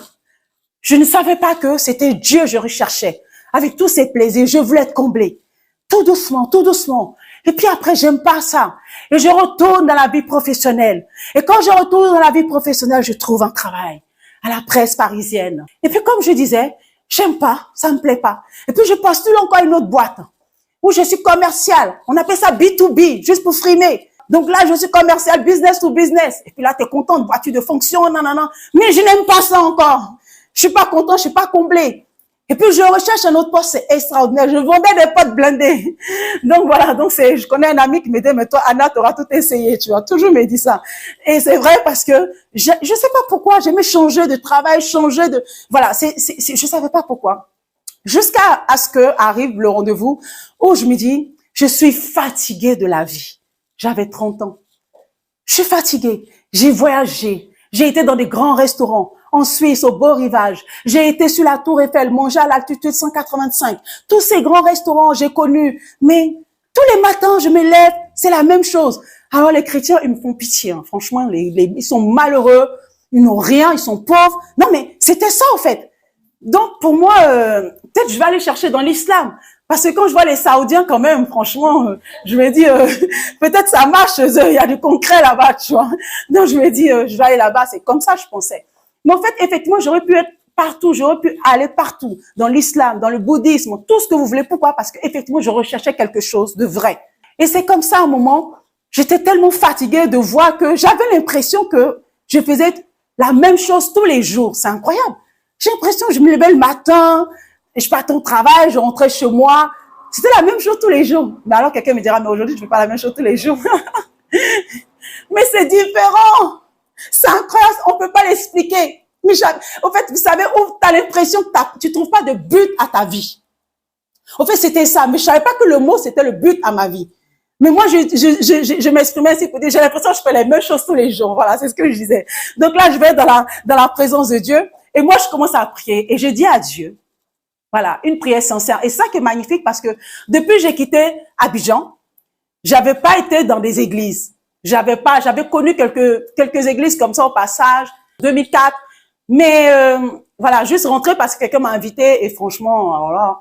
Je ne savais pas que c'était Dieu que je recherchais. Avec tous ses plaisirs, je voulais être comblé. Tout doucement, tout doucement. Et puis après, j'aime pas ça. Et je retourne dans la vie professionnelle. Et quand je retourne dans la vie professionnelle, je trouve un travail à la presse parisienne. Et puis comme je disais, j'aime pas, ça me plaît pas. Et puis je postule encore à une autre boîte où je suis commercial. On appelle ça B2B, juste pour frimer. Donc là, je suis commercial, business to business. Et puis là, tu es content, voiture de fonction, non. Mais je n'aime pas ça encore. Je suis pas content, je suis pas comblé. Et puis, je recherche un autre poste, c'est extraordinaire. Je vendais des potes blindés. Donc, voilà. Donc, je connais un ami qui me dit, mais toi, Anna, tu auras tout essayé, tu vois. Toujours me dit ça. Et c'est vrai parce que je sais pas pourquoi, j'aimais changer de travail, voilà. Je savais pas pourquoi. Jusqu'à ce que arrive le rendez-vous où je me dis, je suis fatiguée de la vie. J'avais 30 ans. Je suis fatiguée. J'ai voyagé. J'ai été dans des grands restaurants. En Suisse, au beau rivage. J'ai été sur la Tour Eiffel, manger à l'altitude 185. Tous ces grands restaurants, j'ai connu. Mais tous les matins, je me lève, c'est la même chose. Alors les chrétiens, ils me font pitié. Hein. Franchement, ils sont malheureux. Ils n'ont rien, ils sont pauvres. Non, mais c'était ça, en fait. Donc, pour moi, peut-être je vais aller chercher dans l'islam. Parce que quand je vois les Saoudiens, quand même, franchement, je me dis, peut-être ça marche, il y a du concret là-bas, tu vois. Donc, je me dis, je vais aller là-bas. C'est comme ça, je pensais. Mais en fait, effectivement, j'aurais pu être partout, j'aurais pu aller partout, dans l'islam, dans le bouddhisme, tout ce que vous voulez. Pourquoi? Parce qu'effectivement, je recherchais quelque chose de vrai. Et c'est comme ça, à un moment, j'étais tellement fatiguée de voir que j'avais l'impression que je faisais la même chose tous les jours. C'est incroyable. J'ai l'impression que je me levais le matin, et je partais au travail, je rentrais chez moi. C'était la même chose tous les jours. Mais alors, quelqu'un me dira, mais aujourd'hui, je ne fais pas la même chose tous les jours. Mais c'est différent. C'est incroyable, on peut pas l'expliquer. Mais en fait, vous savez, où tu as l'impression que tu trouves pas de but à ta vie. En fait, c'était ça. Mais je savais pas que le mot, c'était le but à ma vie. Mais moi, je m'exprimais ainsi pour dire, j'ai l'impression que je fais les mêmes choses tous les jours. Voilà, c'est ce que je disais. Donc là, je vais dans la présence de Dieu. Et moi, je commence à prier. Et je dis à Dieu, voilà, une prière sincère. Et ça qui est magnifique parce que depuis que j'ai quitté Abidjan, j'avais pas été dans des églises. J'avais connu quelques églises comme ça au passage, 2004. Mais voilà, juste rentrer parce que quelqu'un m'a invité et franchement, alors là,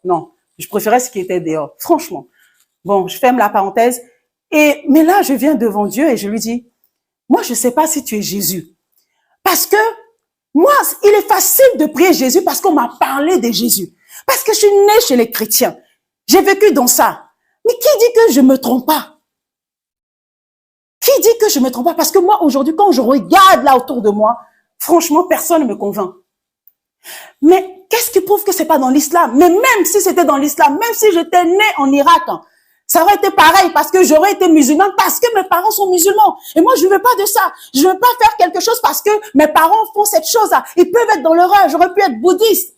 non, je préférais ce qui était dehors. Franchement. Bon, je ferme la parenthèse. Mais là, je viens devant Dieu et je lui dis, moi, je sais pas si tu es Jésus. Parce que moi, il est facile de prier Jésus parce qu'on m'a parlé de Jésus. Parce que je suis née chez les chrétiens. J'ai vécu dans ça. Mais qui dit que je me trompe pas? Qui dit que je me trompe pas? Parce que moi, aujourd'hui, quand je regarde là autour de moi, franchement, personne ne me convainc. Mais qu'est-ce qui prouve que c'est pas dans l'islam? Mais même si c'était dans l'islam, même si j'étais née en Irak, ça aurait été pareil parce que j'aurais été musulmane parce que mes parents sont musulmans. Et moi, je ne veux pas de ça. Je ne veux pas faire quelque chose parce que mes parents font cette chose-là. Ils peuvent être dans l'erreur. J'aurais pu être bouddhiste.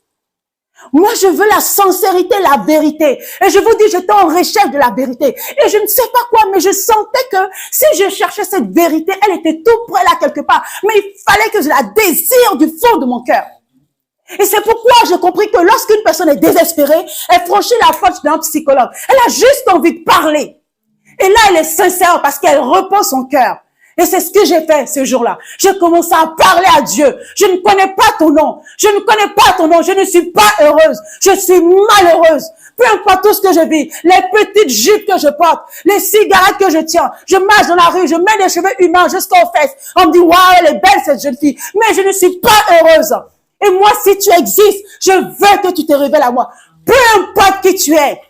Moi, je veux la sincérité, la vérité. Et je vous dis, j'étais en recherche de la vérité. Et je ne sais pas quoi, mais je sentais que si je cherchais cette vérité, elle était tout près là quelque part. Mais il fallait que je la désire du fond de mon cœur. Et c'est pourquoi j'ai compris que lorsqu'une personne est désespérée, elle franchit la porte d'un psychologue. Elle a juste envie de parler. Et là, elle est sincère parce qu'elle repose son cœur. Et c'est ce que j'ai fait ce jour-là. J'ai commencé à parler à Dieu. Je ne connais pas ton nom. Je ne connais pas ton nom. Je ne suis pas heureuse. Je suis malheureuse. Peu importe tout ce que je vis, les petites jupes que je porte, les cigarettes que je tiens, je marche dans la rue, je mets des cheveux humains jusqu'aux fesses. On me dit, waouh, elle est belle cette jeune fille. Mais je ne suis pas heureuse. Et moi, si tu existes, je veux que tu te révèles à moi. Peu importe qui tu es.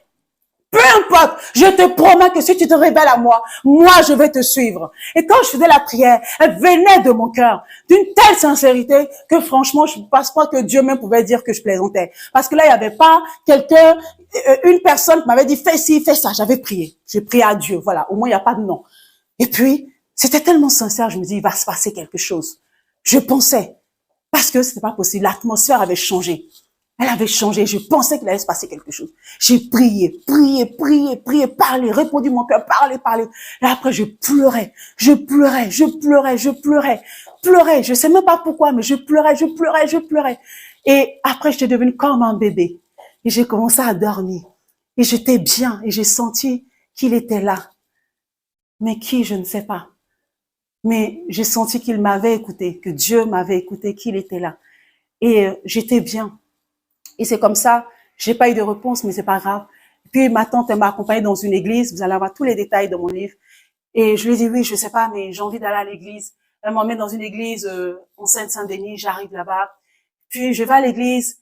Peu importe, je te promets que si tu te révèles à moi, moi je vais te suivre. Et quand je faisais la prière, elle venait de mon cœur, d'une telle sincérité que franchement, je ne pense pas que Dieu même pouvait dire que je plaisantais. Parce que là, il n'y avait pas quelqu'un, une personne qui m'avait dit fais ci, fais ça. J'avais prié. J'ai prié à Dieu. Voilà, au moins il n'y a pas de non. Et puis, c'était tellement sincère, je me dis il va se passer quelque chose. Je pensais, parce que c'était pas possible, l'atmosphère avait changé. Elle avait changé. Je pensais qu'il allait se passer quelque chose. J'ai prié, parlé, répondu mon cœur, parlé. Et après, je pleurais. Pleurais. Je sais même pas pourquoi, mais je pleurais. Et après, j'étais devenue comme un bébé. Et j'ai commencé à dormir. Et j'étais bien. Et j'ai senti qu'il était là. Mais qui, je ne sais pas. Mais j'ai senti qu'il m'avait écouté, que Dieu m'avait écouté, qu'il était là. Et j'étais bien. Et c'est comme ça, j'ai pas eu de réponse, mais c'est pas grave. Puis ma tante, elle m'a accompagnée dans une église. Vous allez avoir tous les détails dans mon livre. Et je lui ai dit, oui, je sais pas, mais j'ai envie d'aller à l'église. Elle m'emmène dans une église en Seine-Saint-Denis. J'arrive là-bas. Puis je vais à l'église,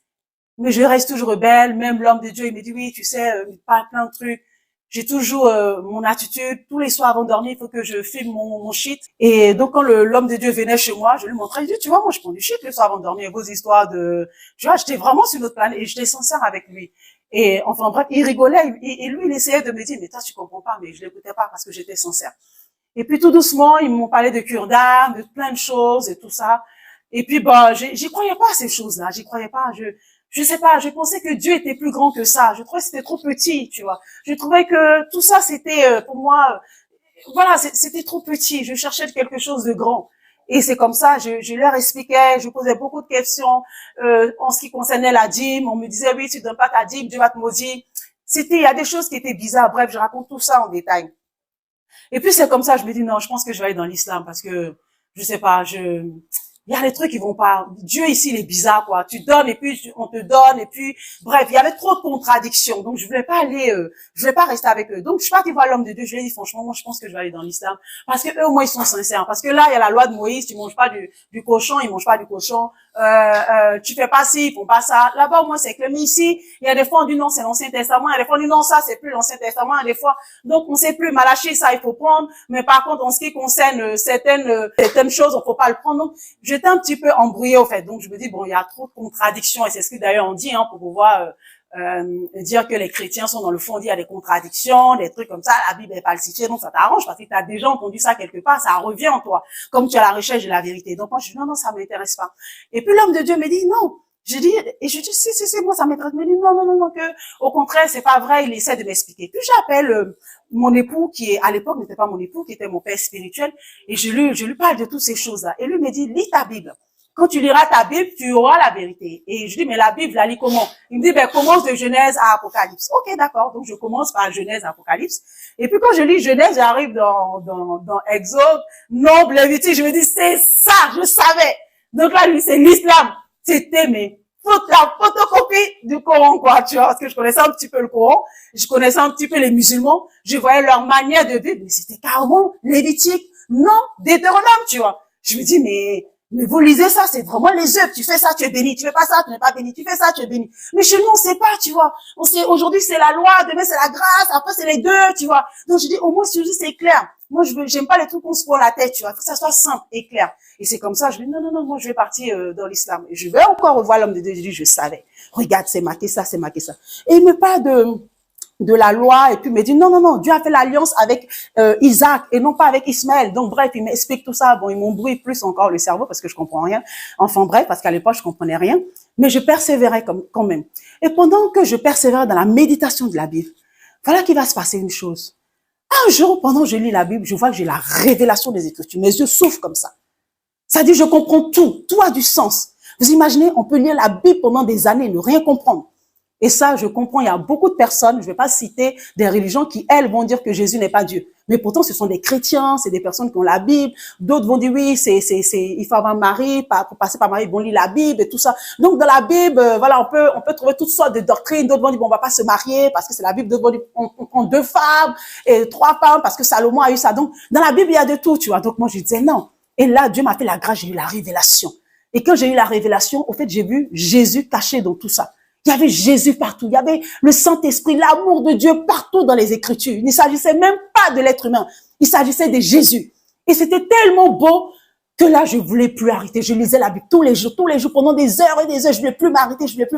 mais je reste toujours rebelle. Même l'homme de Dieu, il me dit, oui, tu sais, il parle plein de trucs. J'ai toujours mon attitude. Tous les soirs avant de dormir, il faut que je filme mon shit. Et donc, quand l'homme de Dieu venait chez moi, je lui montrais, il dit, tu vois, moi, je prends du shit le soir avant de dormir. Vos histoires de... Tu vois, j'étais vraiment sur notre planète et j'étais sincère avec lui. Et enfin, bref, il rigolait. Et lui, il essayait de me dire, mais toi, tu comprends pas. Mais je l'écoutais pas parce que j'étais sincère. Et puis, tout doucement, ils m'ont parlé de cure d'âme, de plein de choses et tout ça. Et puis, bah, j'y croyais pas à ces choses-là. J'y croyais pas. Je sais pas, je pensais que Dieu était plus grand que ça. Je trouvais que c'était trop petit, tu vois. Je trouvais que tout ça, c'était pour moi, voilà, c'était trop petit. Je cherchais quelque chose de grand. Et c'est comme ça, je leur expliquais, je posais beaucoup de questions en ce qui concernait la dîme. On me disait, oui, tu donnes pas ta dîme, Dieu va te maudire. Il y a des choses qui étaient bizarres. Bref, je raconte tout ça en détail. Et puis c'est comme ça, je me dis, non, je pense que je vais aller dans l'islam parce que, je sais pas, il y a des trucs qui vont pas. Dieu ici, il est bizarre, quoi. Tu donnes et puis on te donne et puis, bref, il y avait trop de contradictions. Donc je voulais pas aller, je voulais pas rester avec eux. Donc je suis partie voir l'homme de Dieu. Je lui ai dit franchement, moi je pense que je vais aller dans l'islam parce que eux au moins ils sont sincères. Parce que là il y a la loi de Moïse, tu manges pas du cochon, ils mangent pas du cochon. Tu fais pas ci, ils font pas ça. Là-bas au moins c'est clair. Mais ici, il y a des fois on dit non c'est l'Ancien Testament, il y a des fois on dit non ça c'est plus l'Ancien Testament, il y a des fois donc on sait plus Malachie ça il faut prendre. Mais par contre en ce qui concerne certaines choses on faut pas le prendre. Donc j'étais un petit peu embrouillée au fait. Donc je me dis bon il y a trop de contradictions et c'est ce que d'ailleurs on dit pour pouvoir dire que les chrétiens sont dans le fond, il y a des contradictions, des trucs comme ça, la Bible est falsifiée, donc ça t'arrange parce que tu as déjà entendu ça quelque part, ça revient en toi, comme tu as la recherche de la vérité. Donc moi je dis non, ça m'intéresse pas. Et puis l'homme de Dieu me dit non. Je dis si, moi ça m'intéresse. Il me dit non, que au contraire c'est pas vrai, il essaie de m'expliquer. Puis j'appelle mon époux qui à l'époque n'était pas mon époux, qui était mon père spirituel, et je lui parle de toutes ces choses-là. Et lui me dit lis ta Bible. Quand tu liras ta Bible, tu auras la vérité. Et je dis, mais la Bible, la lis comment? Il me dit, ben, commence de Genèse à Apocalypse. Ok, d'accord. Donc, je commence par Genèse à Apocalypse. Et puis, quand je lis Genèse, j'arrive dans Exode, Nombre, Lévitique. Je me dis, c'est ça, je savais. Donc là, lui, c'est l'islam. C'était, mais, la photocopie du Coran, quoi, tu vois, parce que je connaissais un petit peu le Coran. Je connaissais un petit peu les musulmans. Je voyais leur manière de vivre. Mais c'était carrément Lévitique. Non, Deutéronome, tu vois. Je me dis, mais vous lisez ça, c'est vraiment les œuvres. Tu fais ça, tu es béni. Tu fais pas ça, tu n'es pas béni. Tu fais ça, tu es béni. Mais chez nous, on sait pas, tu vois. On sait, aujourd'hui, c'est la loi, demain, c'est la grâce, après, c'est les deux, tu vois. Donc, je dis, au moins, c'est clair. Moi, j'aime pas les trucs qu'on se prend la tête, tu vois. Faut que ça soit simple et clair. Et c'est comme ça, je dis, non, moi, je vais partir dans l'islam. Et je vais encore revoir l'homme de Dieu. Je dis, je savais. Regarde, c'est marqué ça, c'est marqué ça. Et il me parle de la loi et puis me dit non, Dieu a fait l'alliance avec Isaac et non pas avec Ismaël. Donc bref, il m'explique tout ça. Bon, il m'embrouille plus encore le cerveau parce que je comprends rien. Enfin bref, parce qu'à l'époque je comprenais rien, mais je persévérais quand même. Et pendant que je persévérais dans la méditation de la Bible, voilà qu'il va se passer une chose. Un jour, pendant que je lis la Bible, je vois que j'ai la révélation des Écritures. Mes yeux s'ouvrent comme ça. Ça dit je comprends tout a du sens. Vous imaginez, on peut lire la Bible pendant des années et ne rien comprendre. Et ça, je comprends, il y a beaucoup de personnes, je ne vais pas citer des religions qui, elles, vont dire que Jésus n'est pas Dieu. Mais pourtant, ce sont des chrétiens, c'est des personnes qui ont la Bible. D'autres vont dire, oui, il faut avoir un mari, pour passer par Marie, ils vont lire la Bible et tout ça. Donc, dans la Bible, voilà, on peut trouver toutes sortes de doctrines. D'autres vont dire, bon, on va pas se marier parce que c'est la Bible. D'autres vont dire, on prend 2 femmes et 3 femmes parce que Salomon a eu ça. Donc, dans la Bible, il y a de tout, tu vois. Donc, moi, je disais non. Et là, Dieu m'a fait la grâce, j'ai eu la révélation. Et quand j'ai eu la révélation, au fait, j'ai vu Jésus caché dans tout ça. Il y avait Jésus partout. Il y avait le Saint-Esprit, l'amour de Dieu partout dans les Écritures. Il ne s'agissait même pas de l'être humain. Il s'agissait de Jésus. Et c'était tellement beau que là, je voulais plus arrêter. Je lisais la Bible tous les jours, pendant des heures et des heures. Je voulais plus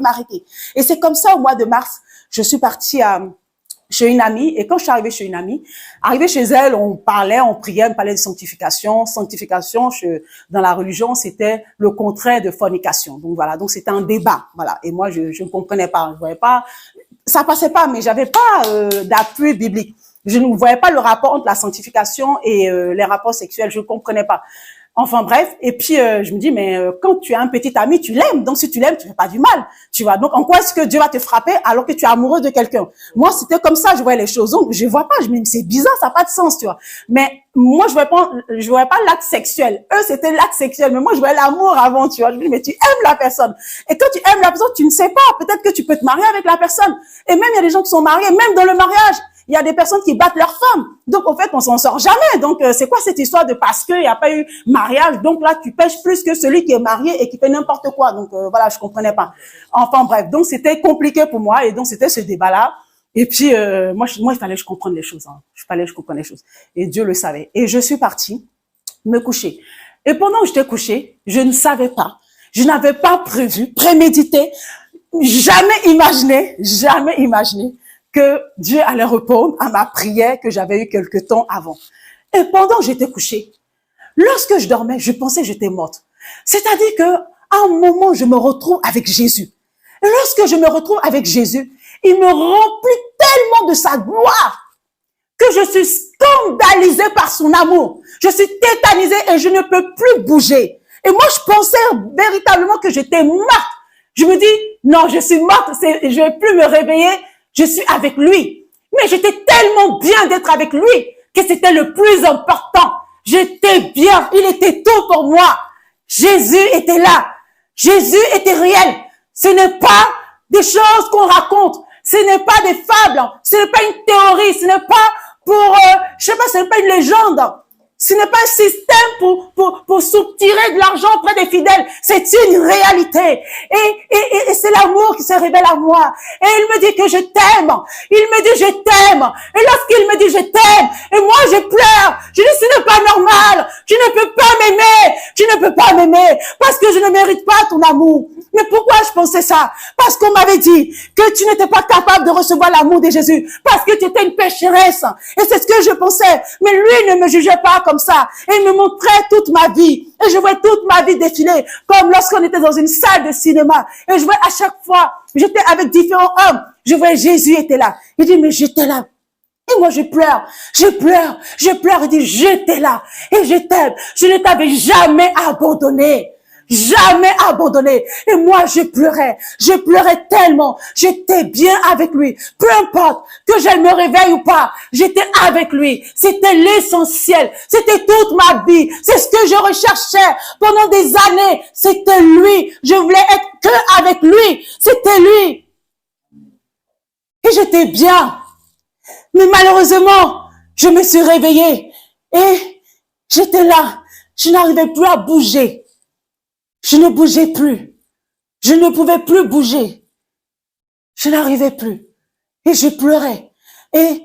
m'arrêter. Et c'est comme ça, au mois de mars, je suis partie chez une amie, et quand je suis arrivée chez une amie, arrivée chez elle, on parlait, on priait, on parlait de sanctification. Sanctification, dans la religion, c'était le contraire de fornication. Donc voilà, donc c'était un débat, voilà. Et moi, je ne comprenais pas, je voyais pas, ça passait pas, mais j'avais pas d'appui biblique. Je ne voyais pas le rapport entre la sanctification et les rapports sexuels, je ne comprenais pas. Enfin bref, et puis je me dis, mais quand tu as un petit ami, tu l'aimes. Donc si tu l'aimes, tu fais pas du mal, tu vois. Donc en quoi est-ce que Dieu va te frapper alors que tu es amoureux de quelqu'un? Moi, c'était comme ça, je voyais les choses. Donc je vois pas, je me dis, c'est bizarre, ça n'a pas de sens, tu vois. Mais moi, je voyais pas l'acte sexuel. Eux, c'était l'acte sexuel, mais moi, je voyais l'amour avant, tu vois. Je me dis, mais tu aimes la personne. Et quand tu aimes la personne, tu ne sais pas. Peut-être que tu peux te marier avec la personne. Et même, il y a des gens qui sont mariés, même dans le mariage. Il y a des personnes qui battent leurs femmes. Donc, en fait, on s'en sort jamais. Donc, c'est quoi cette histoire de parce qu'il n'y a pas eu mariage? Donc là, tu pêches plus que celui qui est marié et qui fait n'importe quoi. Donc, voilà, je comprenais pas. Enfin, bref. Donc, c'était compliqué pour moi. Et donc, c'était ce débat-là. Et puis, moi, il fallait que je comprenne les choses. Hein. Il fallait que je comprenne les choses. Et Dieu le savait. Et je suis partie me coucher. Et pendant que j'étais couchée, je ne savais pas. Je n'avais pas prévu, prémédité, jamais imaginé que Dieu allait répondre à ma prière que j'avais eue quelque temps avant. Et pendant que j'étais couchée, lorsque je dormais, je pensais que j'étais morte. C'est-à-dire que, à un moment, je me retrouve avec Jésus. Et lorsque je me retrouve avec Jésus, il me remplit tellement de sa gloire que je suis scandalisée par son amour. Je suis tétanisée et je ne peux plus bouger. Et moi, je pensais véritablement que j'étais morte. Je me dis, non, je suis morte, je vais plus me réveiller. Je suis avec lui. Mais j'étais tellement bien d'être avec lui que c'était le plus important. J'étais bien. Il était tout pour moi. Jésus était là. Jésus était réel. Ce n'est pas des choses qu'on raconte. Ce n'est pas des fables. Ce n'est pas une théorie. Ce n'est pas ce n'est pas une légende. Ce n'est pas un système pour soutirer de l'argent auprès des fidèles. C'est une réalité. Et c'est l'amour qui se révèle à moi. Et il me dit que je t'aime. Il me dit je t'aime. Et lorsqu'il me dit je t'aime, et moi je pleure. Je dis ce n'est pas normal. Tu ne peux pas m'aimer. Tu ne peux pas m'aimer parce que je ne mérite pas ton amour. Mais pourquoi je pensais ça? Parce qu'on m'avait dit que tu n'étais pas capable de recevoir l'amour de Jésus. Parce que tu étais une pécheresse. Et c'est ce que je pensais. Mais lui ne me jugeait pas comme ça. Et il me montrait toute ma vie. Et je voyais toute ma vie défiler. Comme lorsqu'on était dans une salle de cinéma. Et je voyais à chaque fois, j'étais avec différents hommes. Je voyais Jésus était là. Il dit, mais j'étais là. Et moi, je pleure. Il dit, j'étais là. Et je t'aime. Je ne t'avais jamais abandonné. Jamais abandonné. Et moi, je pleurais tellement. J'étais bien avec lui. Peu importe que je me réveille ou pas, j'étais avec lui. C'était l'essentiel. C'était toute ma vie. C'est ce que je recherchais pendant des années. C'était lui. Je voulais être que avec lui. C'était lui. Et j'étais bien. Mais malheureusement, je me suis réveillée. Et j'étais là. Je n'arrivais plus à bouger. Je ne bougeais plus. Je ne pouvais plus bouger. Je n'arrivais plus. Et je pleurais. Et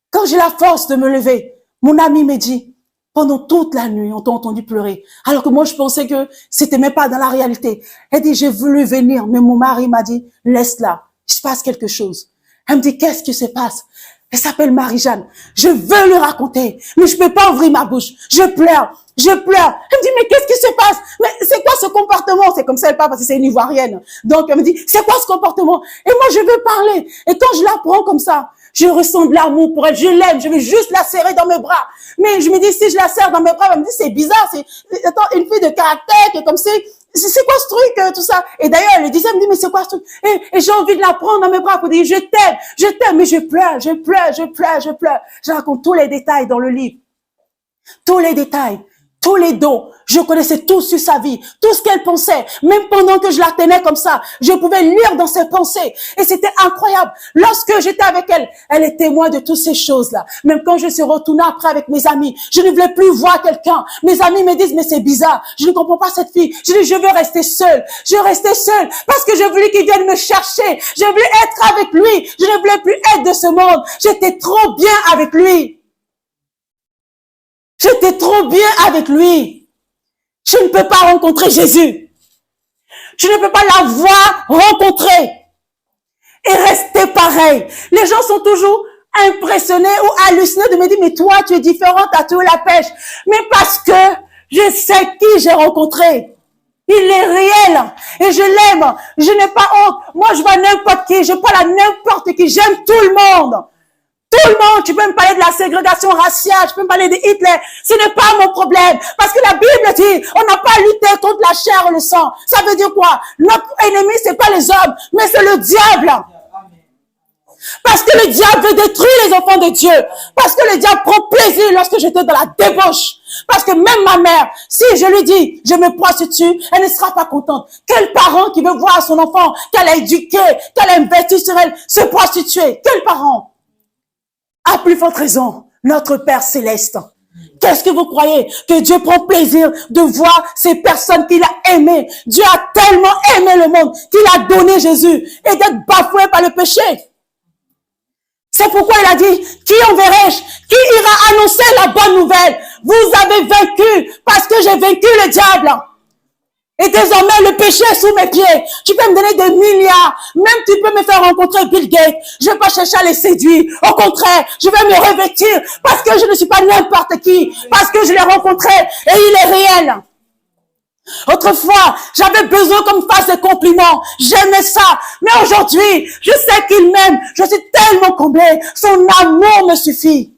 quand j'ai la force de me lever, mon ami me dit, pendant toute la nuit, on t'a entendu pleurer. Alors que moi, je pensais que c'était même pas dans la réalité. Elle dit, j'ai voulu venir, mais mon mari m'a dit, laisse-la. Il se passe quelque chose. Elle me dit, qu'est-ce qui se passe? Elle s'appelle Marie-Jeanne. Je veux lui raconter, mais je peux pas ouvrir ma bouche. Je pleure. Elle me dit, mais qu'est-ce qui se passe? Mais c'est quoi ce comportement? C'est comme ça, elle parle parce que c'est une Ivoirienne. Donc, elle me dit, c'est quoi ce comportement? Et moi, je veux parler. Et quand je la prends comme ça, je ressens de l'amour pour elle. Je l'aime. Je veux juste la serrer dans mes bras. Mais je me dis, si je la serre dans mes bras, elle me dit, c'est bizarre. Attends, une fille de caractère qui est comme ça. C'est quoi ce truc, tout ça? Et d'ailleurs, elle le disait, elle me dit, mais c'est quoi ce truc? Et j'ai envie de la prendre dans mes bras pour dire, je t'aime, mais je pleure. Je raconte tous les détails dans le livre. Tous les détails. Tous les dons, je connaissais tout sur sa vie, tout ce qu'elle pensait. Même pendant que je la tenais comme ça, je pouvais lire dans ses pensées. Et c'était incroyable. Lorsque j'étais avec elle, elle est témoin de toutes ces choses-là. Même quand je suis retournée après avec mes amis, je ne voulais plus voir quelqu'un. Mes amis me disent, mais c'est bizarre, je ne comprends pas cette fille. Je dis, je veux rester seule. Je restais seule parce que je voulais qu'il vienne me chercher. Je voulais être avec lui. Je ne voulais plus être de ce monde. J'étais trop bien avec lui. J'étais trop bien avec lui. Je ne peux pas rencontrer Jésus. Je ne peux pas l'avoir rencontré et rester pareil. Les gens sont toujours impressionné ou halluciné de me dire, mais toi, tu es différente à tout la pêche. Mais parce que je sais qui j'ai rencontré. Il est réel et je l'aime. Je n'ai pas honte. Moi, je vois n'importe qui. Je parle à n'importe qui. J'aime tout le monde. Tout le monde. Tu peux me parler de la ségrégation raciale. Tu peux me parler de Hitler. Ce n'est pas mon problème. Parce que la Bible dit, on n'a pas lutté contre la chair et le sang. Ça veut dire quoi? Notre ennemi, c'est pas les hommes, mais c'est le diable. Parce que le diable veut détruire les enfants de Dieu. Parce que le diable prend plaisir lorsque j'étais dans la débauche. Parce que même ma mère, si je lui dis, je me prostitue, elle ne sera pas contente. Quel parent qui veut voir son enfant, qu'elle a éduqué, qu'elle a investi sur elle, se prostituer? Quel parent? À plus forte raison, notre Père Céleste. Qu'est-ce que vous croyez? Que Dieu prend plaisir de voir ces personnes qu'il a aimées. Dieu a tellement aimé le monde qu'il a donné Jésus et d'être bafoué par le péché. C'est pourquoi il a dit, qui enverrai-je? Qui ira annoncer la bonne nouvelle? Vous avez vaincu parce que j'ai vaincu le diable. Et désormais, le péché est sous mes pieds. Tu peux me donner des milliards. Même tu peux me faire rencontrer Bill Gates. Je ne vais pas chercher à les séduire. Au contraire, je vais me revêtir parce que je ne suis pas n'importe qui. Parce que je l'ai rencontré et il est réel. Autrefois, j'avais besoin qu'on me fasse des compliments. J'aimais ça. Mais aujourd'hui, je sais qu'il m'aime. Je suis tellement comblée. Son amour me suffit.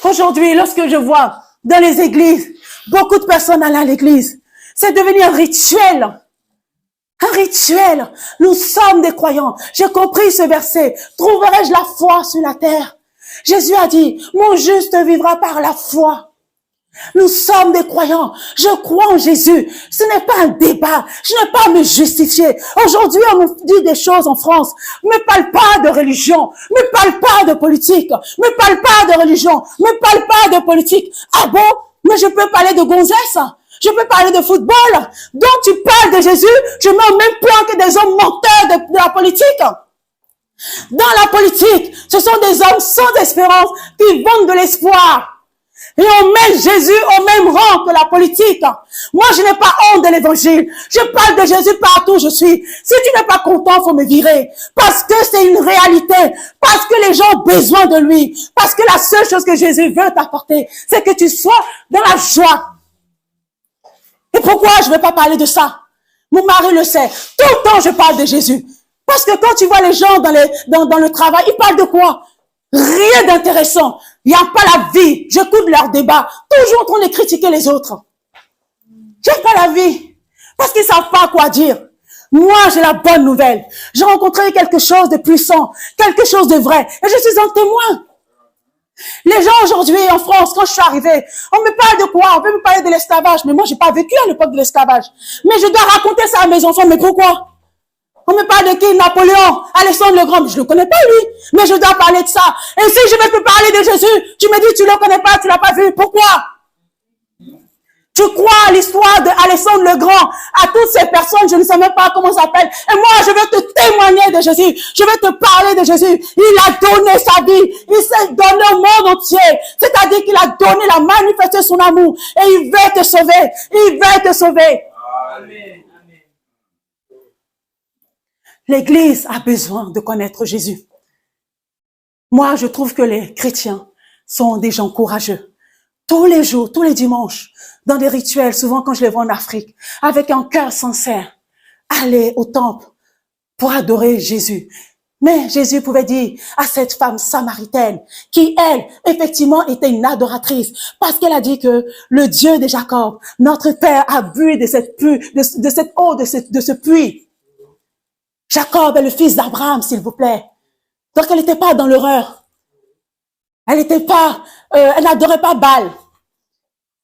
Aujourd'hui, lorsque je vois dans les églises, beaucoup de personnes allent à l'église, c'est devenu un rituel. Un rituel. Nous sommes des croyants. J'ai compris ce verset. Trouverai-je la foi sur la terre? Jésus a dit, mon juste vivra par la foi. Nous sommes des croyants. Je crois en Jésus. Ce n'est pas un débat. Je n'ai pas à me justifier. Aujourd'hui, on me dit des choses en France. Me parle pas de religion. Me parle pas de politique. Me parle pas de religion. Me parle pas de politique. Ah bon? Mais je peux parler de gonzesse. Je peux parler de football. Donc tu parles de Jésus. Je mets au même plan que des hommes menteurs de la politique. Dans la politique, ce sont des hommes sans espérance qui vendent de l'espoir. Et on met Jésus au même rang que la politique. Moi, je n'ai pas honte de l'évangile. Je parle de Jésus partout où je suis. Si tu n'es pas content, faut me virer. Parce que c'est une réalité. Parce que les gens ont besoin de lui. Parce que la seule chose que Jésus veut t'apporter, c'est que tu sois dans la joie. Et pourquoi je ne vais pas parler de ça? Mon mari le sait. Tout le temps, je parle de Jésus. Parce que quand tu vois les gens dans le travail, ils parlent de quoi? Rien d'intéressant. Il n'y a pas la vie. J'écoute leurs débats. Toujours en train de critiquer les autres. J'aime pas la vie. Parce qu'ils savent pas quoi dire. Moi, j'ai la bonne nouvelle. J'ai rencontré quelque chose de puissant. Quelque chose de vrai. Et je suis un témoin. Les gens aujourd'hui en France, quand je suis arrivée, on me parle de quoi? On veut me parler de l'esclavage. Mais moi, j'ai pas vécu à l'époque de l'esclavage. Mais je dois raconter ça à mes enfants. Mais pourquoi? On me parle de qui? Napoléon, Alexandre le Grand. Je le connais pas, lui. Mais je dois parler de ça. Et si je vais te parler de Jésus, tu me dis, tu le connais pas, tu l'as pas vu. Pourquoi? Tu crois à l'histoire d'Alexandre le Grand, à toutes ces personnes, je ne sais même pas comment ça s'appelle. Et moi, je vais te témoigner de Jésus. Je vais te parler de Jésus. Il a donné sa vie. Il s'est donné au monde entier. C'est-à-dire qu'il a donné, il a manifesté son amour. Et il veut te sauver. Il veut te sauver. Amen. L'Église a besoin de connaître Jésus. Moi, je trouve que les chrétiens sont des gens courageux. Tous les jours, tous les dimanches, dans des rituels, souvent quand je les vois en Afrique, avec un cœur sincère, aller au temple pour adorer Jésus. Mais Jésus pouvait dire à cette femme samaritaine, qui elle, effectivement, était une adoratrice, parce qu'elle a dit que le Dieu de Jacob, notre Père, a bu de cette eau, de ce puits. Jacob est le fils d'Abraham, s'il vous plaît. Donc, elle n'était pas dans l'horreur. Elle n'adorait pas Baal.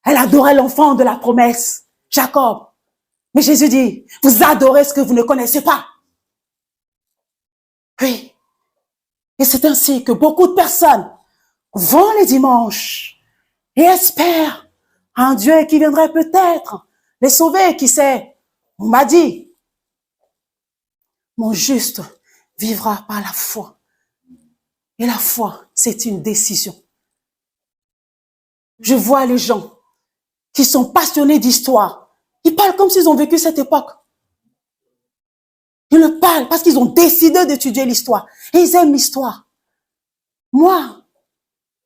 Elle adorait l'enfant de la promesse, Jacob. Mais Jésus dit, vous adorez ce que vous ne connaissez pas. Oui. Et c'est ainsi que beaucoup de personnes vont les dimanches et espèrent un Dieu qui viendrait peut-être les sauver, qui sait. On m'a dit, mon juste vivra par la foi. Et la foi, c'est une décision. Je vois les gens qui sont passionnés d'histoire. Ils parlent comme s'ils ont vécu cette époque. Ils le parlent parce qu'ils ont décidé d'étudier l'histoire. Et ils aiment l'histoire. Moi,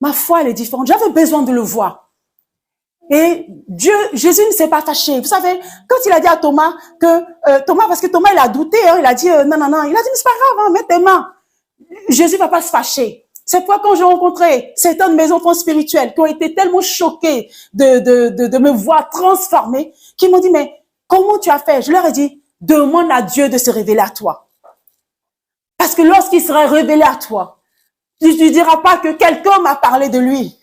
ma foi, elle est différente. J'avais besoin de le voir. Et Jésus ne s'est pas fâché. Vous savez, quand il a dit à Thomas Thomas, parce que Thomas, il a douté, hein, il a dit, non. Il a dit, mais c'est pas grave, hein, mets tes mains. Jésus va pas se fâcher. C'est pourquoi quand j'ai rencontré certains de mes enfants spirituels qui ont été tellement choqués de me voir transformée, qui m'ont dit, mais comment tu as fait? Je leur ai dit, demande à Dieu de se révéler à toi. Parce que lorsqu'il sera révélé à toi, tu ne diras pas que quelqu'un m'a parlé de lui.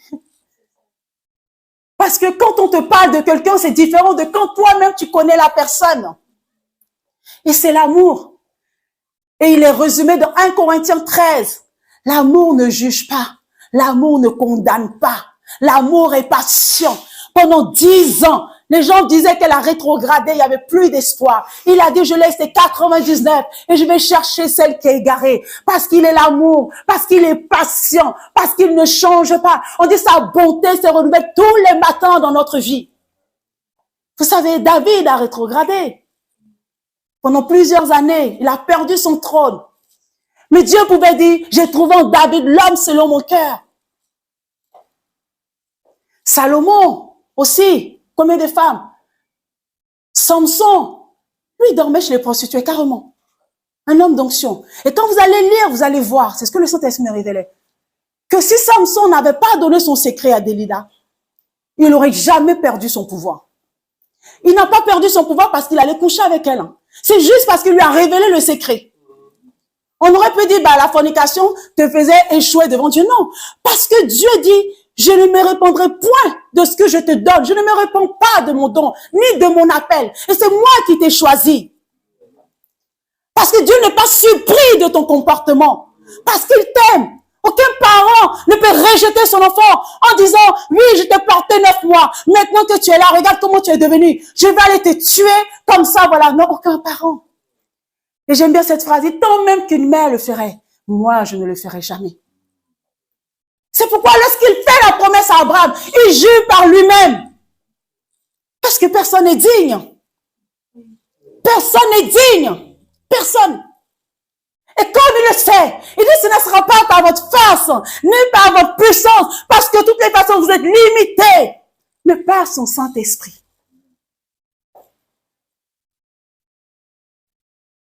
Parce que quand on te parle de quelqu'un, c'est différent de quand toi-même tu connais la personne. Et c'est l'amour. Et il est résumé dans 1 Corinthiens 13. L'amour ne juge pas. L'amour ne condamne pas. L'amour est patient. Pendant 10 ans, les gens disaient qu'elle a rétrogradé, il n'y avait plus d'espoir. Il a dit, je laisse les 99 et je vais chercher celle qui est égarée. Parce qu'il est l'amour, parce qu'il est patient, parce qu'il ne change pas. On dit sa bonté se renouvelle tous les matins dans notre vie. Vous savez, David a rétrogradé. Pendant plusieurs années, il a perdu son trône. Mais Dieu pouvait dire, j'ai trouvé en David l'homme selon mon cœur. Salomon aussi, combien de femmes? Samson, lui il dormait chez les prostituées carrément. Un homme d'onction. Et quand vous allez lire, vous allez voir, c'est ce que le Saint-Esprit me révélait, que si Samson n'avait pas donné son secret à Delilah, il n'aurait jamais perdu son pouvoir. Il n'a pas perdu son pouvoir parce qu'il allait coucher avec elle. C'est juste parce qu'il lui a révélé le secret. On aurait pu dire, la fornication te faisait échouer devant Dieu. Non, parce que Dieu dit, je ne me répondrai point de ce que je te donne. Je ne me réponds pas de mon don, ni de mon appel. Et c'est moi qui t'ai choisi. Parce que Dieu n'est pas surpris de ton comportement. Parce qu'il t'aime. Aucun parent ne peut rejeter son enfant en disant, oui, je t'ai porté 9 mois. Maintenant que tu es là, regarde comment tu es devenu. Je vais aller te tuer comme ça, voilà. Non, aucun parent. Et j'aime bien cette phrase. Tant même qu'une mère le ferait, moi, je ne le ferai jamais. C'est pourquoi lorsqu'il fait la promesse à Abraham, il jure par lui-même. Parce que personne n'est digne. Personne n'est digne. Personne. Et comme il le sait, il dit ce ne sera pas par votre force, ni par votre puissance, parce que de toutes les façons vous êtes limités, mais par son Saint-Esprit.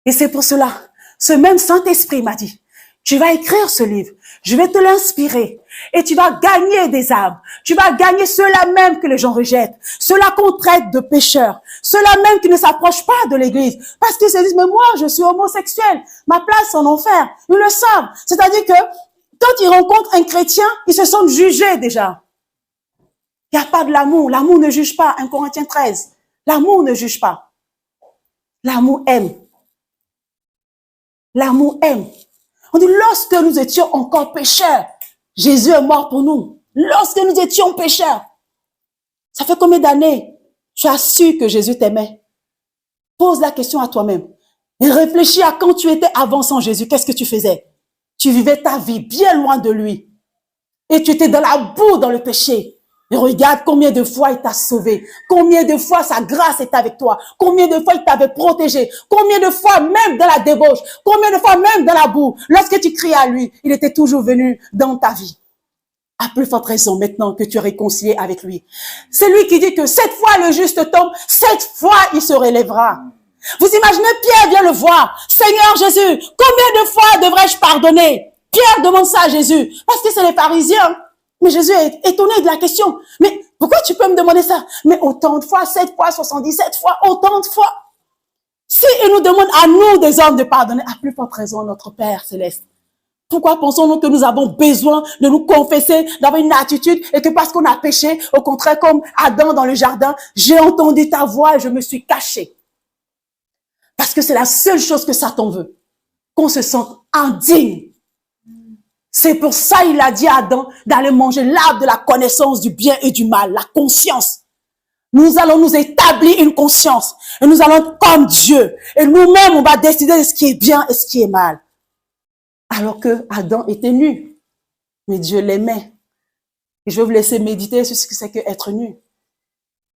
Et c'est pour cela, ce même Saint-Esprit m'a dit, tu vas écrire ce livre, je vais te l'inspirer, et tu vas gagner des âmes, tu vas gagner ceux-là même que les gens rejettent, ceux-là qu'on traite de pécheurs, ceux-là même qui ne s'approchent pas de l'église, parce qu'ils se disent, mais moi, je suis homosexuel, ma place en enfer, ils le savent. C'est-à-dire que, quand ils rencontrent un chrétien, ils se sentent jugés déjà. Il n'y a pas de l'amour, l'amour ne juge pas, 1 Corinthiens 13, l'amour ne juge pas, l'amour aime. L'amour aime. On dit, lorsque nous étions encore pécheurs, Jésus est mort pour nous. Lorsque nous étions pécheurs. Ça fait combien d'années tu as su que Jésus t'aimait? Pose la question à toi-même. Et réfléchis à quand tu étais avant sans Jésus. Qu'est-ce que tu faisais? Tu vivais ta vie bien loin de lui. Et tu étais dans la boue, dans le péché. Et regarde combien de fois il t'a sauvé. Combien de fois sa grâce est avec toi. Combien de fois il t'avait protégé. Combien de fois même dans la débauche. Combien de fois même dans la boue. Lorsque tu criais à lui, il était toujours venu dans ta vie. À plus forte raison maintenant que tu es réconcilié avec lui. C'est lui qui dit que 7 fois le juste tombe, 7 fois il se relèvera. Vous imaginez, Pierre vient le voir. Seigneur Jésus, combien de fois devrais-je pardonner? Pierre demande ça à Jésus. Parce que c'est les pharisiens. Mais Jésus est étonné de la question. Mais pourquoi tu peux me demander ça? Mais autant de fois, 7 fois, 77 fois, autant de fois. Si il nous demande à nous des hommes de pardonner, à plus forte raison notre Père céleste. Pourquoi pensons-nous que nous avons besoin de nous confesser, d'avoir une attitude et que parce qu'on a péché, au contraire comme Adam dans le jardin, j'ai entendu ta voix et je me suis caché. Parce que c'est la seule chose que Satan veut. Qu'on se sente indigne. C'est pour ça il a dit à Adam d'aller manger l'arbre de la connaissance du bien et du mal, la conscience. Nous allons nous établir une conscience et nous allons être comme Dieu. Et nous-mêmes, on va décider de ce qui est bien et ce qui est mal. Alors que Adam était nu, mais Dieu l'aimait. Et je vais vous laisser méditer sur ce que c'est qu'être nu.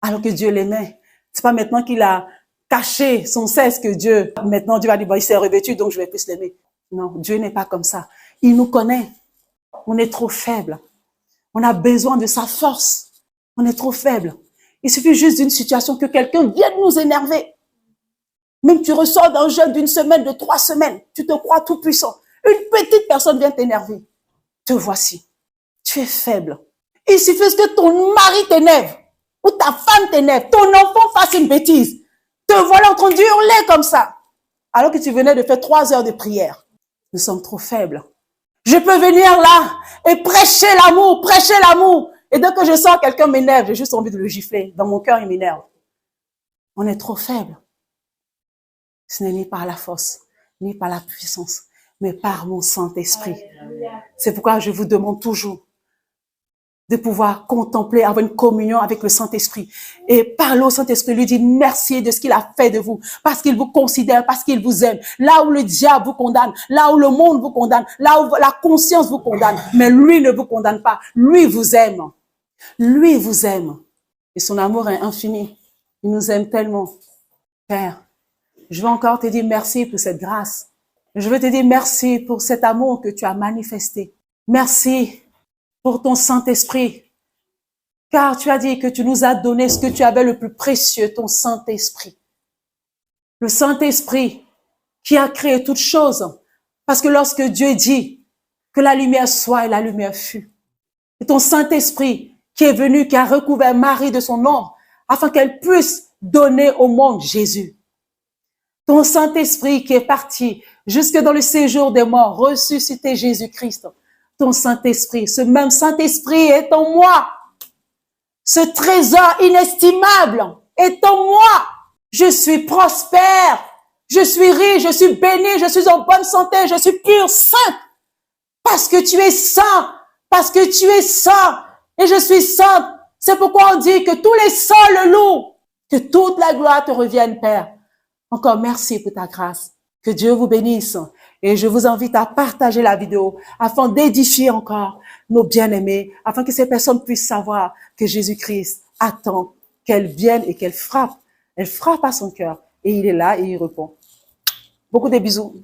Alors que Dieu l'aimait. C'est pas maintenant qu'il a cacher son cesse que Dieu, maintenant Dieu va dire, bon, il s'est revêtu, donc je vais plus l'aimer. Non, Dieu n'est pas comme ça. Il nous connaît. On est trop faible. On a besoin de sa force. On est trop faible. Il suffit juste d'une situation que quelqu'un vienne nous énerver. Même tu ressors d'un jeûne d'une semaine, de 3 semaines. Tu te crois tout puissant. Une petite personne vient t'énerver. Te voici. Tu es faible. Il suffit que ton mari t'énerve. Ou ta femme t'énerve. Ton enfant fasse une bêtise. Te voilà en train d'hurler comme ça. Alors que tu venais de faire 3 heures de prière. Nous sommes trop faibles. Je peux venir là et prêcher l'amour, prêcher l'amour. Et dès que je sens quelqu'un m'énerve, j'ai juste envie de le gifler. Dans mon cœur, il m'énerve. On est trop faible. Ce n'est ni par la force, ni par la puissance, mais par mon Saint-Esprit. C'est pourquoi je vous demande toujours de pouvoir contempler, avoir une communion avec le Saint-Esprit et parler au Saint-Esprit, lui dire merci de ce qu'il a fait de vous, parce qu'il vous considère, parce qu'il vous aime. Là où le diable vous condamne, là où le monde vous condamne, là où la conscience vous condamne, mais lui ne vous condamne pas. Lui vous aime. Lui vous aime. Et son amour est infini. Il nous aime tellement. Père, je veux encore te dire merci pour cette grâce. Je veux te dire merci pour cet amour que tu as manifesté. Merci pour ton Saint-Esprit. Car tu as dit que tu nous as donné ce que tu avais le plus précieux, ton Saint-Esprit. Le Saint-Esprit qui a créé toutes choses. Parce que lorsque Dieu dit que la lumière soit et la lumière fut. Et ton Saint-Esprit qui est venu, qui a recouvert Marie de son ombre, afin qu'elle puisse donner au monde Jésus. Ton Saint-Esprit qui est parti jusque dans le séjour des morts, ressuscité Jésus-Christ. Ton Saint-Esprit, ce même Saint-Esprit est en moi. Ce trésor inestimable est en moi. Je suis prospère, je suis riche, je suis béni, je suis en bonne santé, je suis pur, saint. Parce que tu es saint, parce que tu es saint et je suis sainte. C'est pourquoi on dit que tous les saints le louent. Que toute la gloire te revienne, Père. Encore merci pour ta grâce. Que Dieu vous bénisse. Et je vous invite à partager la vidéo afin d'édifier encore nos bien-aimés, afin que ces personnes puissent savoir que Jésus-Christ attend qu'elle vienne et qu'elle frappe. Elle frappe à son cœur et il est là et il répond. Beaucoup de bisous.